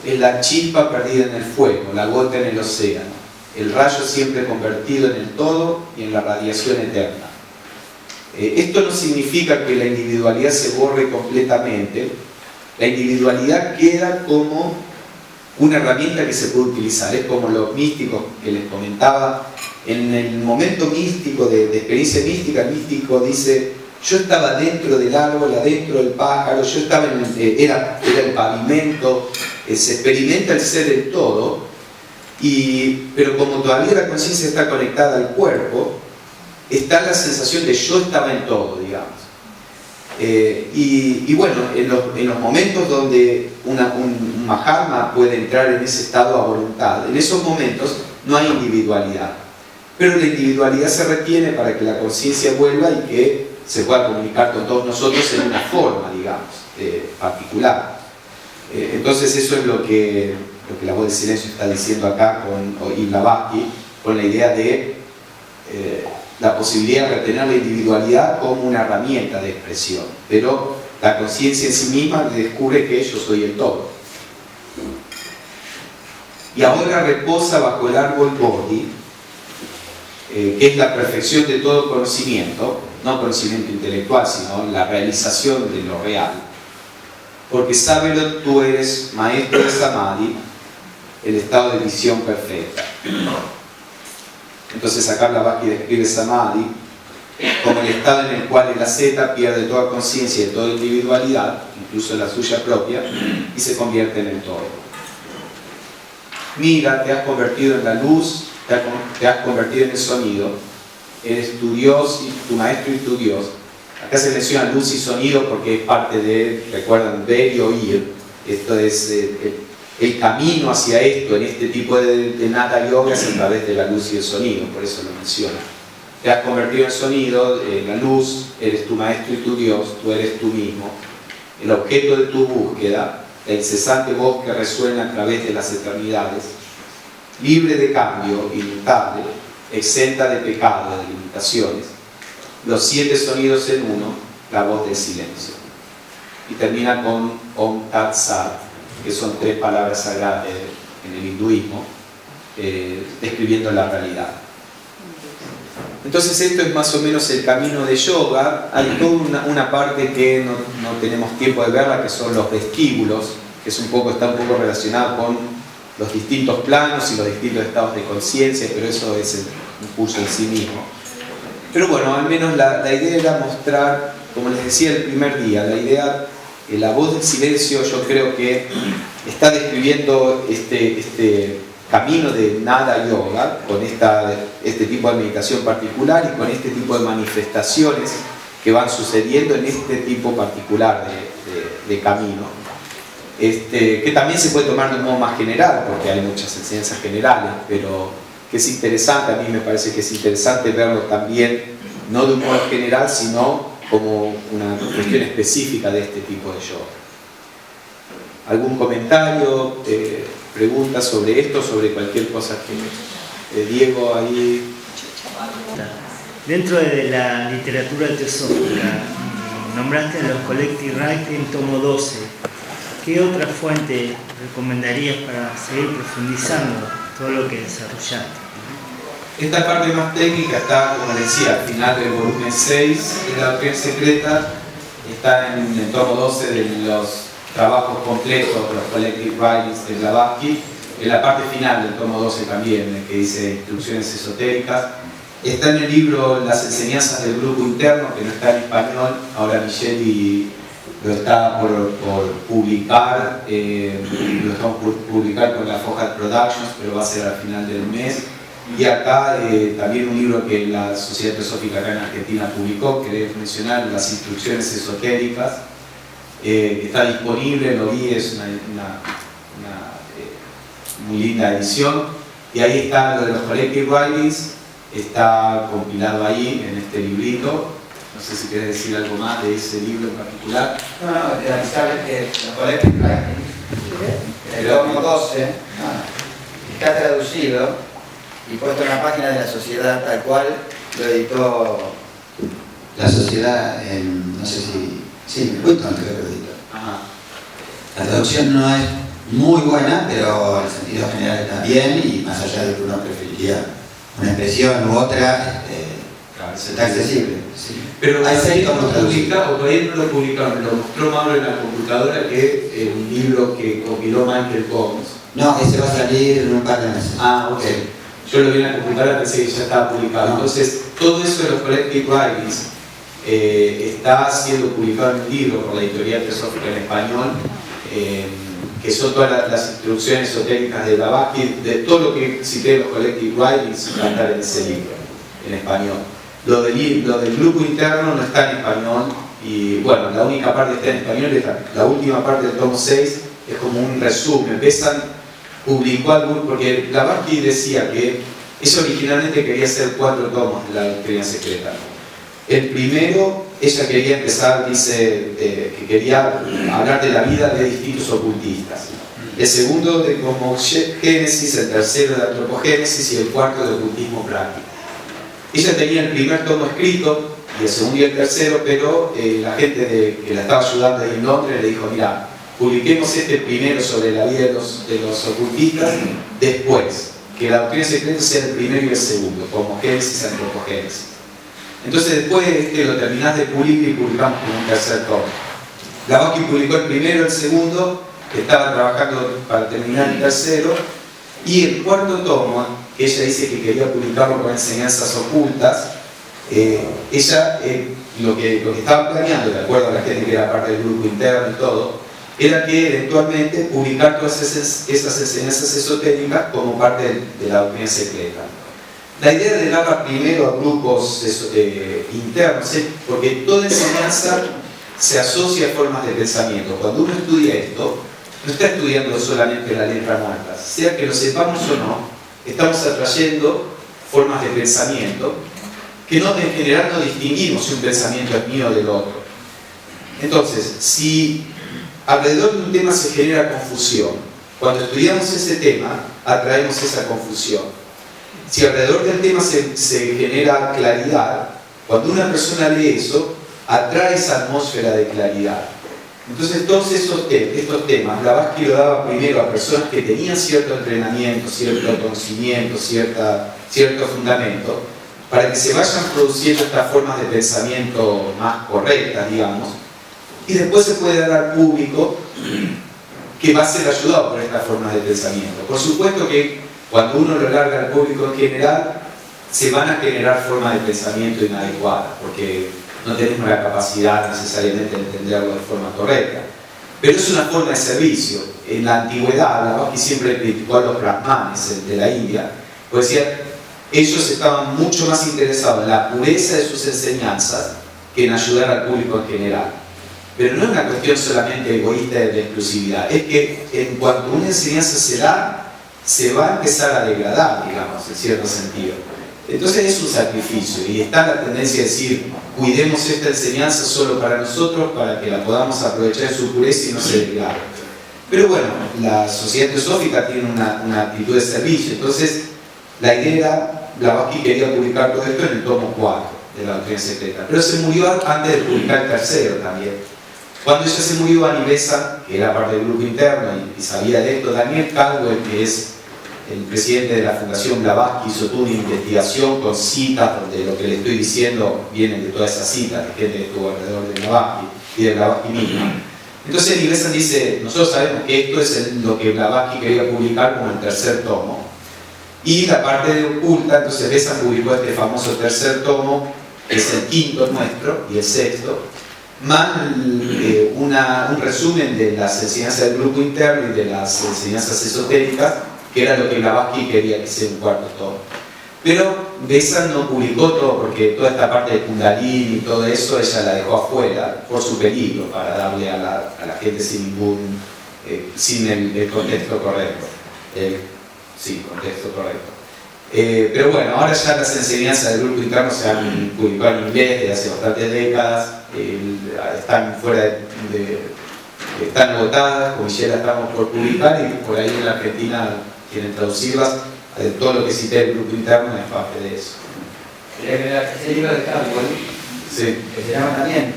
Es la chispa perdida en el fuego, la gota en el océano, el rayo siempre convertido en el todo y en la radiación eterna. Esto no significa que la individualidad se borre completamente. La individualidad queda como una herramienta que se puede utilizar. Es como los místicos que les comentaba. En el momento místico, de experiencia mística, el místico dice: yo estaba dentro del árbol, adentro del pájaro, yo estaba era el pavimento. Se experimenta el ser del todo, pero como todavía la conciencia está conectada al cuerpo, está la sensación de yo estaba en todo, digamos. Y bueno, en los momentos donde un Mahatma puede entrar en ese estado a voluntad, en esos momentos no hay individualidad. Pero la individualidad se retiene para que la conciencia vuelva y que se pueda comunicar con todos nosotros en una forma, digamos, particular. Entonces eso es lo que la voz del silencio está diciendo acá y Blavatsky, con la idea de la posibilidad de retener la individualidad como una herramienta de expresión, pero la conciencia en sí misma descubre que yo soy el todo. Y ahora reposa bajo el árbol Bodhi, que es la perfección de todo conocimiento, no conocimiento intelectual, sino la realización de lo real. Porque sábelo, tú eres maestro de Samadhi, el estado de visión perfecta. Entonces acá Blavatsky describe Samadhi como el estado en el cual el asceta pierde toda conciencia y toda individualidad, incluso la suya propia, y se convierte en el todo. Mira, te has convertido en la luz, te has convertido en el sonido, eres tu Dios, y tu maestro y tu Dios. Acá se menciona luz y sonido porque es parte de, recuerdan, ver y oír. Esto es el camino hacia esto, en este tipo de Nata Yoga, es a través de la luz y el sonido, por eso lo menciona. Te has convertido en sonido, la luz, eres tu maestro y tu Dios, tú eres tú mismo. El objeto de tu búsqueda, la incesante voz que resuena a través de las eternidades, libre de cambio, inmutable, exenta de pecado, de limitaciones. Los 7 sonidos en uno, la voz del silencio. Y termina con Om Tat Sat, que son 3 palabras sagradas en el hinduismo, describiendo la realidad. Entonces esto es más o menos el camino de yoga. Hay toda una parte que no tenemos tiempo de verla, que son los vestíbulos, que está un poco relacionado con los distintos planos y los distintos estados de conciencia, pero eso es un curso en sí mismo. Pero bueno, al menos la idea era mostrar, como les decía el primer día, la idea, la voz del silencio, yo creo que está describiendo este camino de Nada Yoga, con este tipo de meditación particular y con este tipo de manifestaciones que van sucediendo en este tipo particular de camino. Que también se puede tomar de un modo más general, porque hay muchas enseñanzas generales, pero que es interesante, a mí me parece que es interesante verlo también, no de un modo general, sino como una cuestión específica de este tipo de yoga. ¿Algún comentario? preguntas sobre esto, sobre cualquier cosa que Diego ahí. Dentro de la literatura teosófica, nombraste los Collective Writings, tomo 12. ¿Qué otra fuente recomendarías para seguir profundizando todo lo que desarrollaste? Esta parte más técnica está, como decía, al final del volumen 6 de la doctrina secreta, está en el tomo 12 de los trabajos completos de los Collective Writings de Blavatsky, en la parte final del tomo 12 también, que dice instrucciones esotéricas. Está en el libro Las enseñanzas del grupo interno, que no está en español, ahora Micheli lo está por publicar, lo estamos por publicar con la Foja Productions, pero va a ser al final del mes. Y acá también un libro que la Sociedad Teosófica acá en Argentina publicó, que debes mencionar, Las instrucciones esotéricas, que está disponible, lo vi, es una muy linda edición. Y ahí está lo de los Collective Writings, está compilado ahí en este librito. No sé si quieres decir algo más de ese libro en particular. No, realizar los Collective Writings, el tomo 12, está traducido y puesto en la página de la sociedad tal cual lo editó la sociedad en, no sé si, Whitton creo que lo editó. Ajá. La traducción no es muy buena, pero el sentido general está bien, y más allá de que uno preferiría una expresión u otra, está accesible. Sí. Pero hay ahí seis no lo publicaron, o todavía no lo publicaron, lo mostró Mauro en la computadora, que es un libro que compiló Michael Combs. No, ese va a salir en un par de meses. Ah, ok. Yo lo vi en la computadora, pensé que ya estaba publicado. Entonces, todo eso de los Collective Writings está siendo publicado en un libro por la editorial Teosófica en español, que son todas las instrucciones esotéricas de Blavatsky, de todo lo que cité en los Collective Writings, va a estar en ese libro, en español. Lo del grupo interno no está en español, y bueno, la única parte que está en español es la última parte del tomo 6, es como un resumen. Publicó algún, porque Blavatsky decía que eso originalmente quería hacer 4 tomos de la doctrina secreta. El primero, ella quería empezar, dice, que quería hablar de la vida de distintos ocultistas. El segundo de cosmogénesis, el tercero de antropogénesis y el cuarto de ocultismo práctico. Ella tenía el primer tomo escrito, y el segundo y el tercero, pero la gente que la estaba ayudando ahí en Londres le dijo: mira, publiquemos este primero sobre la vida de los ocultistas, después, que la doctrina secreta sea el primero y el segundo, como Génesis, Antropogénesis. Entonces después lo terminás de pulir y publicamos como un tercer tomo. Blavatsky publicó el primero, el segundo, que estaba trabajando para terminar el tercero, y el cuarto tomo, que ella dice que quería publicarlo con enseñanzas ocultas, ella lo que estaba planeando, de acuerdo a la gente que era parte del grupo interno y todo, era que eventualmente publicar todas esas enseñanzas esotéricas como parte de la doctrina secreta. La idea de darla primero a grupos internos es porque toda enseñanza se asocia a formas de pensamiento. Cuando uno estudia esto, no está estudiando solamente la letra muerta, sea que lo sepamos o no, estamos atrayendo formas de pensamiento que en general no distinguimos si un pensamiento es mío o del otro. Entonces, si alrededor de un tema se genera confusión, cuando estudiamos ese tema, atraemos esa confusión. Si alrededor del tema se genera claridad, cuando una persona lee eso, atrae esa atmósfera de claridad. Entonces, todos estos temas, Blavatsky lo daba primero a personas que tenían cierto entrenamiento, cierto conocimiento, cierto fundamento, para que se vayan produciendo estas formas de pensamiento más correctas, digamos, y después se puede dar al público que va a ser ayudado por estas formas de pensamiento. Por supuesto que cuando uno lo larga al público en general, se van a generar formas de pensamiento inadecuadas, porque no tenemos la capacidad necesariamente de entenderlo de forma correcta. Pero es una forma de servicio. En la antigüedad, Blavatsky siempre criticó a los brahmanes de la India, pues decía, ellos estaban mucho más interesados en la pureza de sus enseñanzas que en ayudar al público en general. Pero no es una cuestión solamente egoísta de exclusividad, es que en cuanto una enseñanza se da, se va a empezar a degradar, digamos, en cierto sentido. Entonces es un sacrificio, y está la tendencia a decir, cuidemos esta enseñanza solo para nosotros, para que la podamos aprovechar en su pureza y no se degrade. Pero bueno, la sociedad teosófica tiene una actitud de servicio, entonces la idea, Blavatsky quería publicar todo esto en el tomo 4 de la doctrina secreta, pero se murió antes de publicar el tercero también. Cuando ella se murió, Annie Besant, que era parte del grupo interno y sabía de esto, Daniel Caldwell, que es el presidente de la Fundación Blavatsky, hizo toda una investigación con citas, donde lo que le estoy diciendo vienen de todas esas citas de gente que estuvo alrededor de Blavatsky y de Blavatsky mismo. Entonces Annie Besant dice, nosotros sabemos que esto es lo que Blavatsky quería publicar como el tercer tomo. Y la parte de oculta, entonces Besant publicó este famoso tercer tomo, que es el quinto nuestro y el sexto, más un resumen de las enseñanzas del grupo interno y de las enseñanzas esotéricas, que era lo que Blavatsky quería que sea un cuarto tomo. Pero Besant no publicó todo, porque toda esta parte de Kundalini y todo eso ella la dejó afuera por su peligro, para darle a la gente sin el contexto correcto. Sí, contexto correcto. Pero bueno, ahora ya las enseñanzas del grupo interno se han publicado en inglés desde hace bastantes décadas, están están agotadas, como ya las estamos por publicar, y por ahí en la Argentina quieren traducirlas. Todo lo que cité del grupo interno es parte de eso. Ese libro de Caldwell, sí, que se llama también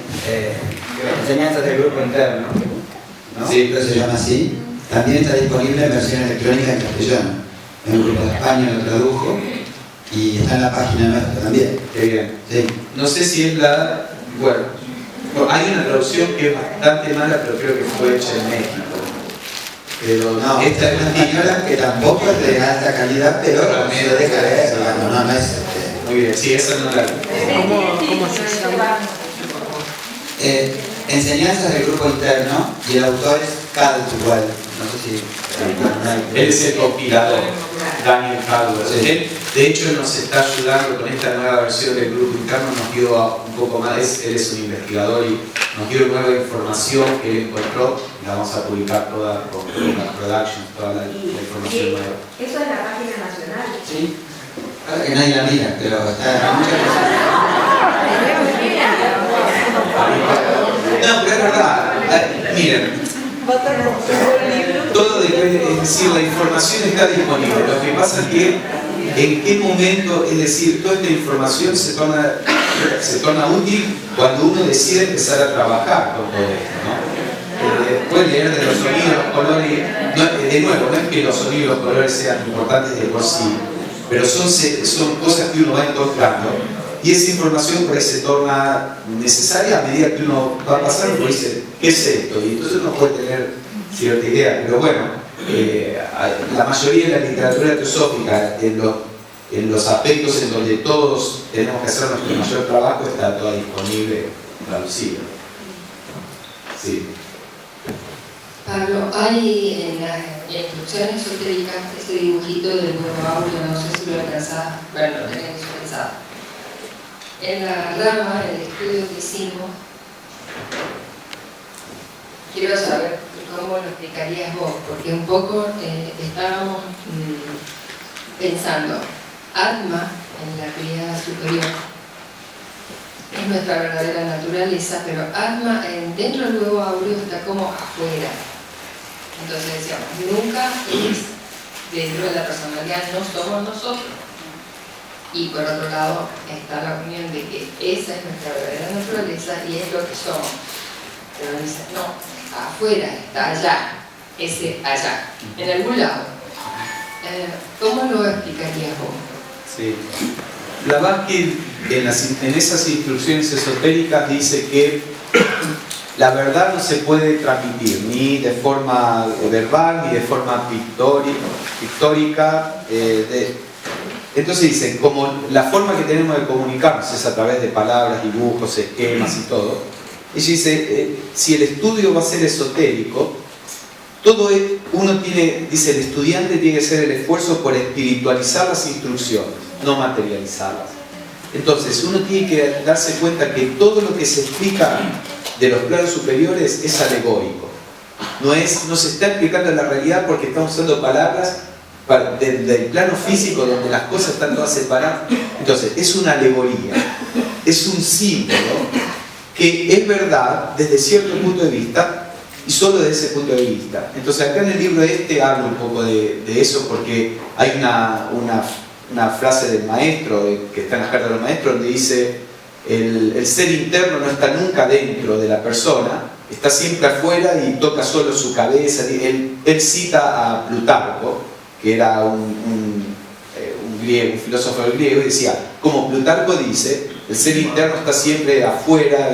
Enseñanzas del grupo interno, ¿no? Sí, Pero se llama así. También está disponible en versión electrónica en castellano. Un grupo de España lo tradujo y está en la página nuestra también. qué bien. Sí. No sé si es la... Bueno, hay una traducción que es bastante mala, pero creo que fue hecha en México. Pero No, esta es una española que tampoco es de alta calidad, pero se deja ver, digamos, no es... Muy bien, sí, esa no la... ¿Cómo se llama? Enseñanzas del grupo interno, y el autor es Caldwell. No sé si... Él es el compilador, Daniel Caldwell. Sí. Él, de hecho, nos está ayudando con esta nueva versión del grupo interno, nos dio un poco más, él es un investigador y nos dio nueva información que él encontró, la vamos a publicar toda con la production, toda la información nueva. Eso es la página nacional. Sí. Ahora que nadie la mira, pero está muchas cosas. No, pero es verdad. Miren, todo depende, es decir, la información está disponible. Lo que pasa es que en qué momento, es decir, toda esta información se torna útil cuando uno decide empezar a trabajar con todo esto, ¿no? Puede leer de los sonidos, los colores, de nuevo, no es que los sonidos y los colores sean importantes de por sí, pero son cosas que uno va encontrando. Y esa información por ahí se torna necesaria a medida que uno va pasando y dice, ¿qué es esto? Y entonces uno puede tener cierta idea. Pero bueno, la mayoría de la literatura teosófica, en los aspectos en donde todos tenemos que hacer nuestro mayor trabajo, está toda disponible, traducida. Sí. Pablo, hay en las instrucciones esotéricas ese dibujito del nuevo audio, no sé si lo alcanzás, bueno, lo tenés pensado. En la rama, el estudio que hicimos, quiero saber cómo lo explicarías vos, porque un poco estábamos pensando, Atma en la criada superior es nuestra verdadera naturaleza, pero Atma dentro del nuevo áureo está como afuera. Entonces decíamos, nunca es dentro de la personalidad, no somos nosotros. Y por otro lado está la opinión de que esa es nuestra verdadera naturaleza y es lo que somos. Pero dice, no, está afuera, está allá, ese allá, en algún lado. ¿Cómo lo explicarías vos? Sí. Blavatsky en esas instrucciones esotéricas dice que la verdad no se puede transmitir ni de forma verbal ni de forma pictórica. Entonces dice, como la forma que tenemos de comunicarnos es a través de palabras, dibujos, esquemas y todo, ella dice, si el estudio va a ser esotérico, uno tiene, dice, el estudiante tiene que hacer el esfuerzo por espiritualizar las instrucciones, no materializarlas. Entonces uno tiene que darse cuenta que todo lo que se explica de los planos superiores es alegórico. No se está explicando la realidad porque estamos usando palabras del plano físico donde las cosas están todas separadas. Entonces es una alegoría, es un símbolo que es verdad desde cierto punto de vista, y solo desde ese punto de vista. Entonces acá en el libro hablo un poco de eso, porque hay una frase del maestro, que está en las cartas de los maestros, donde dice: el ser interno no está nunca dentro de la persona, está siempre afuera y toca solo su cabeza. Él cita a Plutarco, que era un filósofo griego, y decía, como Plutarco dice, el ser interno está siempre afuera.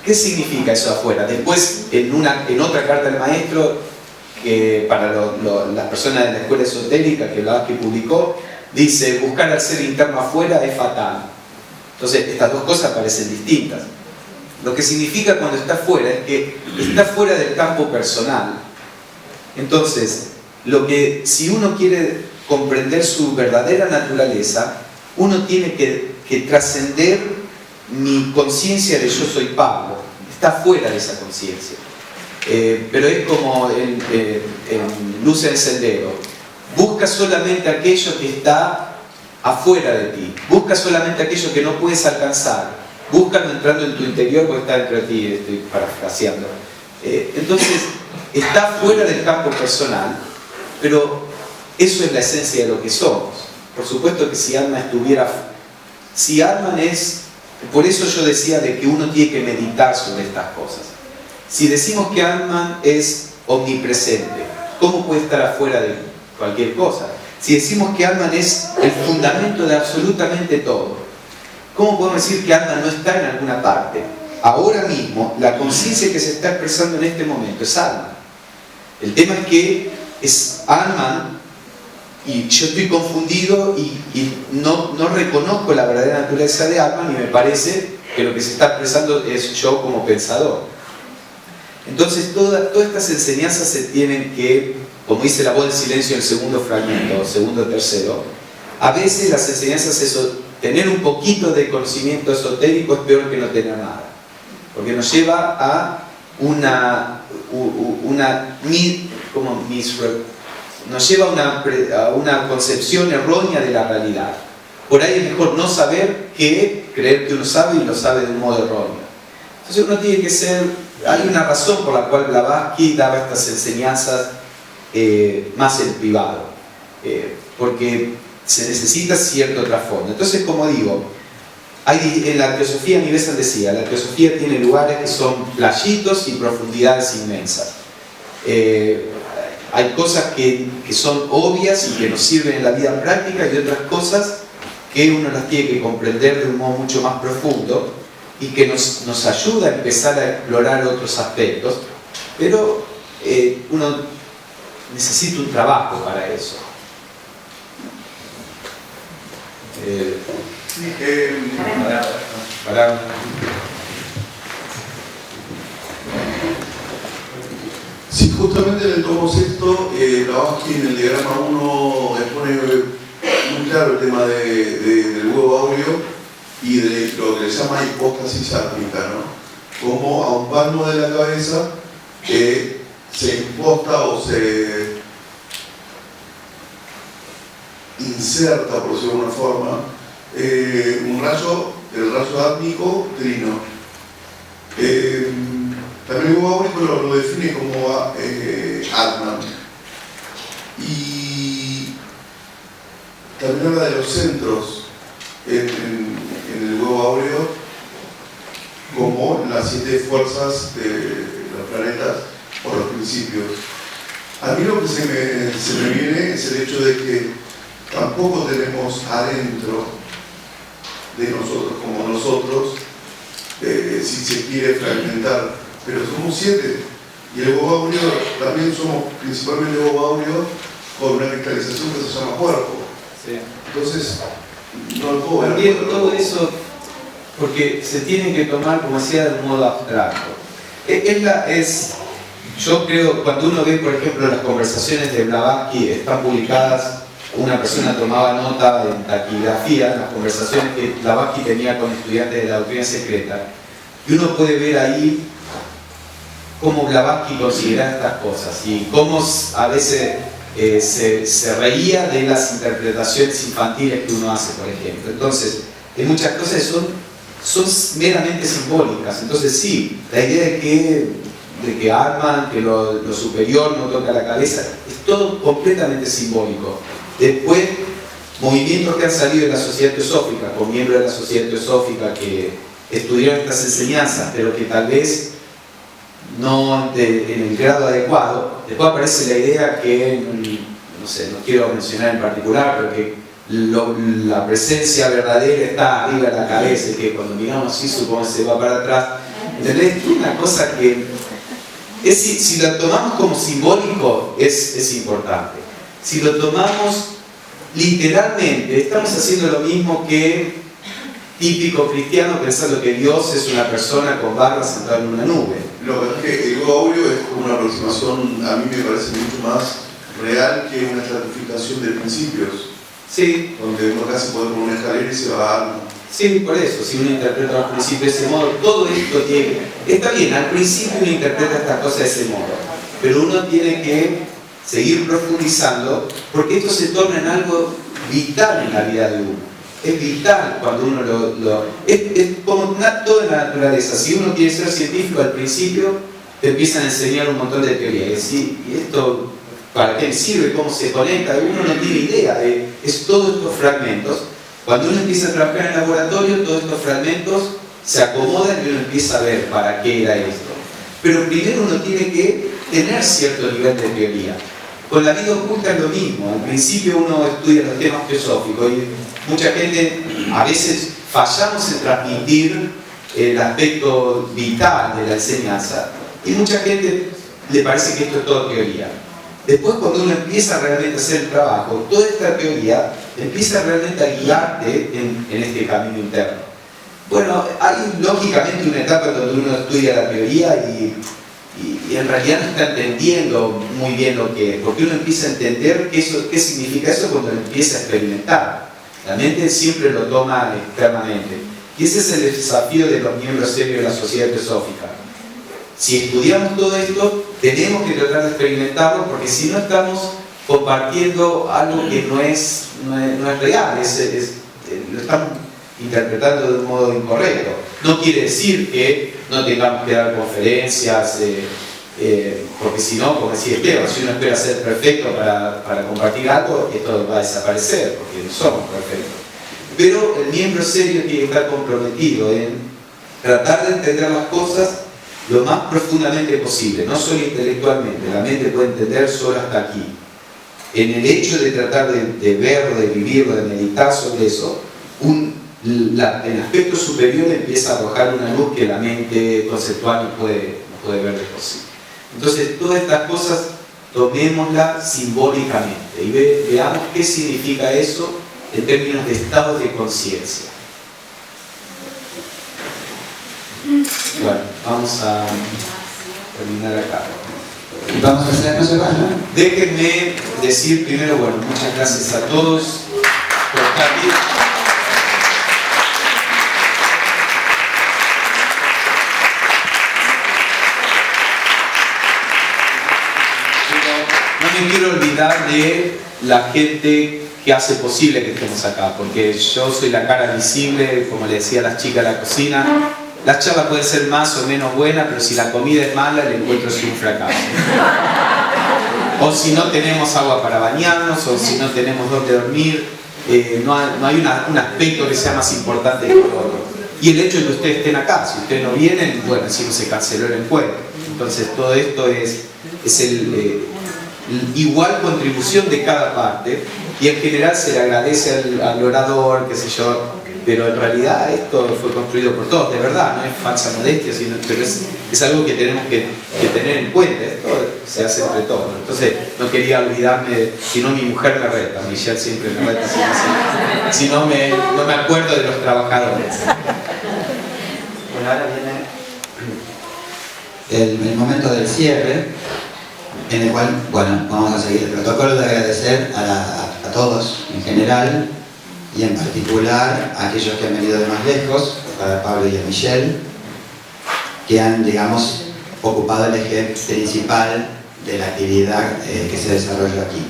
¿Qué significa eso afuera? Después, en otra carta del maestro, que para las personas de la escuela esotérica que Blavatsky publicó, dice: buscar al ser interno afuera es fatal. Entonces, estas dos cosas parecen distintas. Lo que significa cuando está fuera es que está fuera del campo personal. Entonces, si uno quiere comprender su verdadera naturaleza, uno tiene que trascender mi conciencia de yo soy Pablo. Está fuera de esa conciencia. Pero es como en Luz en el Sendero. Busca solamente aquello que está afuera de ti. Busca solamente aquello que no puedes alcanzar. Búscalo entrando en tu interior, porque está dentro de ti. Estoy parafraseando. Entonces, está fuera del campo personal, pero eso es la esencia de lo que somos. Por supuesto que si Atman es... Por eso yo decía de que uno tiene que meditar sobre estas cosas. Si decimos que Atman es omnipresente, ¿cómo puede estar afuera de cualquier cosa? Si decimos que Atman es el fundamento de absolutamente todo, ¿cómo podemos decir que Atman no está en alguna parte? Ahora mismo, la conciencia que se está expresando en este momento es Atman. El tema es que es Atman y yo estoy confundido y no reconozco la verdadera naturaleza de Atman, y me parece que lo que se está expresando es yo como pensador. Entonces todas estas enseñanzas se tienen que, como dice la voz del silencio en el segundo fragmento, segundo o tercero, a veces las enseñanzas, tener un poquito de conocimiento esotérico es peor que no tener nada, porque nos lleva a nos lleva a una concepción errónea de la realidad. Por ahí es mejor no saber que creer que uno sabe y lo sabe de un modo erróneo. Entonces uno tiene que ser... Hay una razón por la cual Blavatsky daba estas enseñanzas más en privado, porque se necesita cierto trasfondo. Entonces, como digo, en la teosofía, Nivesan decía, la teosofía tiene lugares que son playitos y profundidades inmensas. Hay cosas que son obvias y que nos sirven en la vida práctica, y otras cosas que uno las tiene que comprender de un modo mucho más profundo y que nos ayuda a empezar a explorar otros aspectos, pero uno necesita un trabajo para eso. Sí, justamente en el tomo sexto, Blavatsky en el diagrama 1 expone muy claro el tema del huevo áureo y de lo que le llama hipóstasis átmica, ¿no? Como a un palmo de la cabeza se imposta o se inserta, por decirlo de alguna forma, el rayo átmico trino. También el huevo áurico lo define como Atman. Y también habla de los centros en el huevo áureo como las 7 fuerzas de los planetas o los principios. A mí lo que se me viene es el hecho de que tampoco tenemos adentro de nosotros como nosotros, si se quiere fragmentar, pero somos 7, y el huevo áureo también somos principalmente huevo áureo con una cristalización que se llama cuerpo. Sí. Entonces, no lo puedo ver. También todo eso, porque se tiene que tomar, como decía, de un modo abstracto. Yo creo, cuando uno ve, por ejemplo, las conversaciones de Blavatsky, están publicadas, una persona tomaba nota en taquigrafía, las conversaciones que Blavatsky tenía con estudiantes de la doctrina secreta, y uno puede ver ahí cómo Blavatsky considera estas cosas y cómo a veces se reía de las interpretaciones infantiles que uno hace, por ejemplo. Entonces, hay muchas cosas que son meramente simbólicas. Entonces sí, la idea de que de que arman, que lo superior no toca la cabeza, es todo completamente simbólico. Después, movimientos que han salido de la sociedad teosófica, con miembros de la sociedad teosófica que estudiaron estas enseñanzas, pero que tal vez no en el grado adecuado. Después aparece la idea que, no sé, no quiero mencionar en particular, pero que la presencia verdadera está arriba de la cabeza, y que cuando miramos así supongo que se va para atrás. ¿Entendés? Es una cosa que, si lo tomamos como simbólico, es importante. Si lo tomamos literalmente, estamos haciendo lo mismo que típico cristiano, pensando que Dios es una persona con barba sentada en una nube. Lo que es que el huevo áureo es como una aproximación, a mí me parece mucho más real que una estratificación de principios. Sí. Donde uno casi puede poner una escalera y se va a algo. Sí, por eso, si uno interpreta los principios de ese modo, todo esto tiene... Está bien, al principio uno interpreta estas cosas de ese modo, pero uno tiene que seguir profundizando, porque esto se torna en algo vital en la vida de uno. Es vital cuando uno es como toda la naturaleza. Si uno quiere ser científico, al principio te empiezan a enseñar un montón de teorías. ¿Y esto para qué sirve? ¿Cómo se conecta? Uno no tiene idea de todos estos fragmentos. Cuando uno empieza a trabajar en el laboratorio, todos estos fragmentos se acomodan y uno empieza a ver para qué era esto. Pero primero uno tiene que tener cierto nivel de teoría. Con la vida oculta es lo mismo. Al principio uno estudia los temas teosóficos y mucha gente, a veces fallamos en transmitir el aspecto vital de la enseñanza, y mucha gente le parece que esto es todo teoría. Después, cuando uno empieza realmente a hacer el trabajo, toda esta teoría empieza realmente a guiarte en este camino interno. Bueno, hay lógicamente una etapa donde uno estudia la teoría y en realidad no está entendiendo muy bien lo que es, porque uno empieza a entender qué significa eso cuando lo empieza a experimentar. La mente siempre lo toma externamente. Y ese es el desafío de los miembros serios de la sociedad teosófica. Si estudiamos todo esto, tenemos que tratar de experimentarlo, porque si no estamos compartiendo algo que no es real, lo estamos interpretando de un modo incorrecto. No quiere decir que no tengamos que dar conferencias, porque si no, como decía Esteban, si uno espera ser perfecto para compartir algo, esto va a desaparecer, porque no somos perfectos. Pero el miembro serio tiene que estar comprometido en tratar de entender las cosas lo más profundamente posible, no solo intelectualmente. La mente puede entender solo hasta aquí. En el hecho de tratar de verlo, de vivirlo, de meditar sobre eso, el aspecto superior empieza a arrojar una luz que la mente conceptual no puede ver de por sí. Entonces, todas estas cosas tomémoslas simbólicamente y veamos qué significa eso en términos de estados de conciencia. Bueno, vamos a terminar acá. Vamos a hacer, no se vayan. Déjenme decir primero, bueno, muchas gracias a todos por estar aquí. No me quiero olvidar de la gente que hace posible que estemos acá, porque yo soy la cara visible, como le decía a las chicas de la cocina. Las charlas pueden ser más o menos buenas, pero si la comida es mala, el encuentro es un fracaso. O si no tenemos agua para bañarnos, o si no tenemos dónde dormir, no hay un aspecto que sea más importante que el otro. Y el hecho de que ustedes estén acá, si ustedes no vienen, bueno, decimos se canceló el encuentro. Entonces todo esto es igual contribución de cada parte, y en general se le agradece al orador, qué sé yo, pero en realidad esto fue construido por todos, de verdad, no es falsa modestia, pero es algo que tenemos que tener en cuenta. Esto se hace entre todos. Entonces no quería olvidarme, si no mi mujer me reta, Michelle siempre me reta, si no me acuerdo de los trabajadores. Bueno, ahora viene el momento del cierre, en el cual, bueno, vamos a seguir el protocolo de agradecer a todos en general, y en particular a aquellos que han venido de más lejos, a Pablo y a Michelle, que han, digamos, ocupado el eje principal de la actividad que se desarrolló aquí.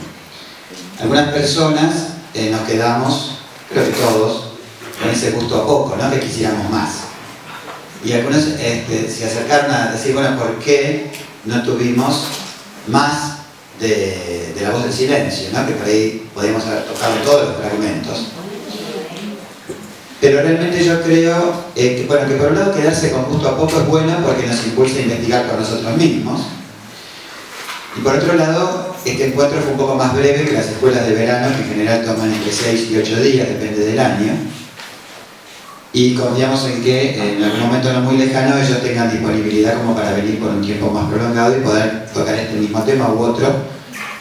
Algunas personas nos quedamos, creo que todos, con ese gusto a poco, ¿no? Que quisiéramos más. Y algunos se acercaron a decir, bueno, ¿por qué no tuvimos más de la voz del silencio, ¿no? Que por ahí podíamos haber tocado todos los fragmentos. Pero realmente yo creo que por un lado quedarse con Justo a Poco es bueno porque nos impulsa a investigar por nosotros mismos. Y por otro lado, este encuentro fue un poco más breve que las escuelas de verano, que en general toman entre 6 y 8 días, depende del año. Y confiamos en que en algún momento no muy lejano ellos tengan disponibilidad como para venir por un tiempo más prolongado y poder tocar este mismo tema u otro,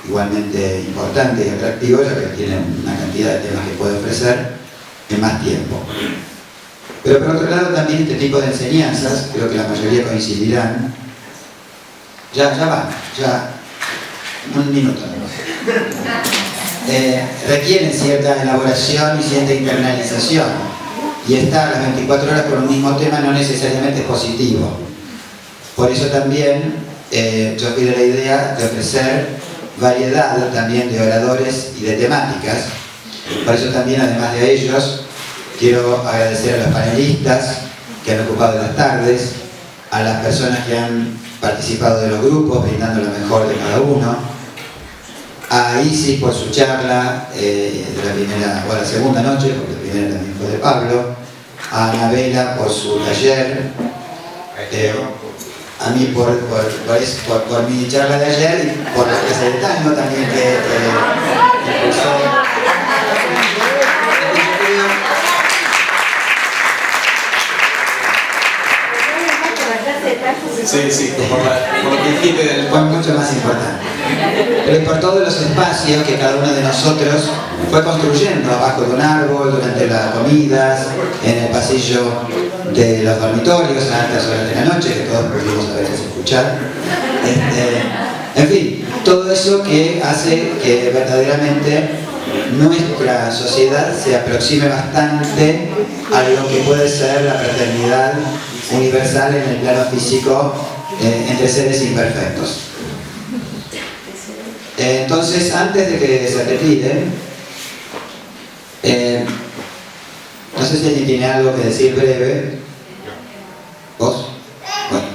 igualmente importante y atractivo, ya que tienen una cantidad de temas que puede ofrecer en más tiempo. Pero por otro lado también este tipo de enseñanzas, creo que la mayoría coincidirán, ya un minuto. Requieren cierta elaboración y cierta internalización. Y estar las 24 horas con un mismo tema no necesariamente es positivo. Por eso también yo fui de la idea de ofrecer variedad también de oradores y de temáticas. Por eso también, además de ellos, quiero agradecer a los panelistas que han ocupado las tardes, a las personas que han participado de los grupos, brindando lo mejor de cada uno, a Isis por su charla de la primera o la segunda noche, porque la primera también fue de Pablo, a Anabela por su taller, a mí por mi charla de ayer y por la clase de tango también que impulsó. Sí, como dijiste del... Fue mucho más importante. Pero por todos los espacios que cada uno de nosotros fue construyendo, abajo de un árbol, durante las comidas, en el pasillo de los dormitorios a altas horas de la noche, que todos pudimos a veces escuchar. En fin, todo eso que hace que verdaderamente nuestra sociedad se aproxime bastante a lo que puede ser la fraternidad universal en el plano físico entre seres imperfectos. Entonces, antes de que se retiren, no sé si alguien tiene algo que decir breve. ¿Vos? Bueno.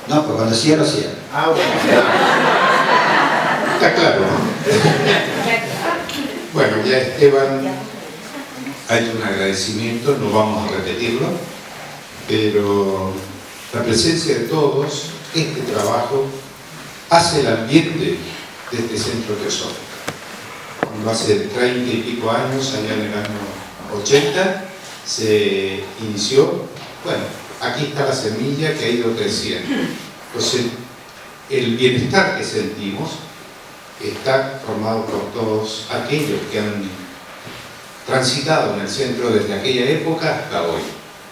No, pues cuando cierro. Ah, bueno. Está claro. Bueno, ya Esteban ha hecho un agradecimiento, no vamos a repetirlo, pero la presencia de todos, este trabajo, hace el ambiente de este centro teosófico. Cuando hace 30 y pico años, allá en el año 80, se inició, bueno, aquí está la semilla que ha ido creciendo. Entonces, el bienestar que sentimos está formado por todos aquellos que han transitado en el centro desde aquella época hasta hoy.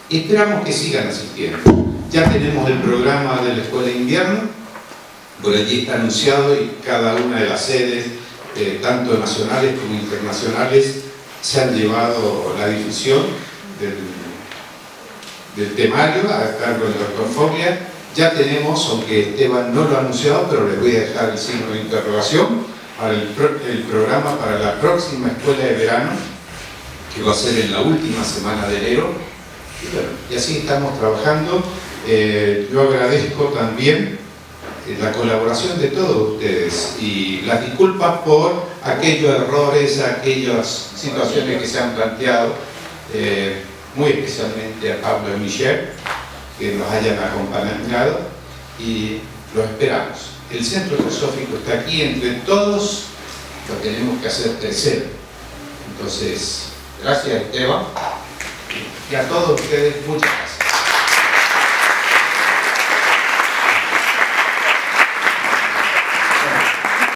Y esperamos que sigan asistiendo. Ya tenemos el programa de la Escuela de Invierno, por allí está anunciado y cada una de las sedes, tanto nacionales como internacionales, se han llevado la difusión del temario a cargo del doctor Foglia. Ya tenemos, aunque Esteban no lo ha anunciado, pero les voy a dejar el signo de interrogación, el programa para la próxima escuela de verano, que va a ser en la última semana de enero. Y bueno, y así estamos trabajando. Yo agradezco también la colaboración de todos ustedes y las disculpas por aquellos errores, aquellas situaciones que se han planteado, muy especialmente a Pablo y Michelle, que nos hayan acompañado, y los esperamos. El centro teosófico está aquí, entre todos lo tenemos que hacer crecer. Entonces, gracias Esteban, y a todos ustedes muchas gracias.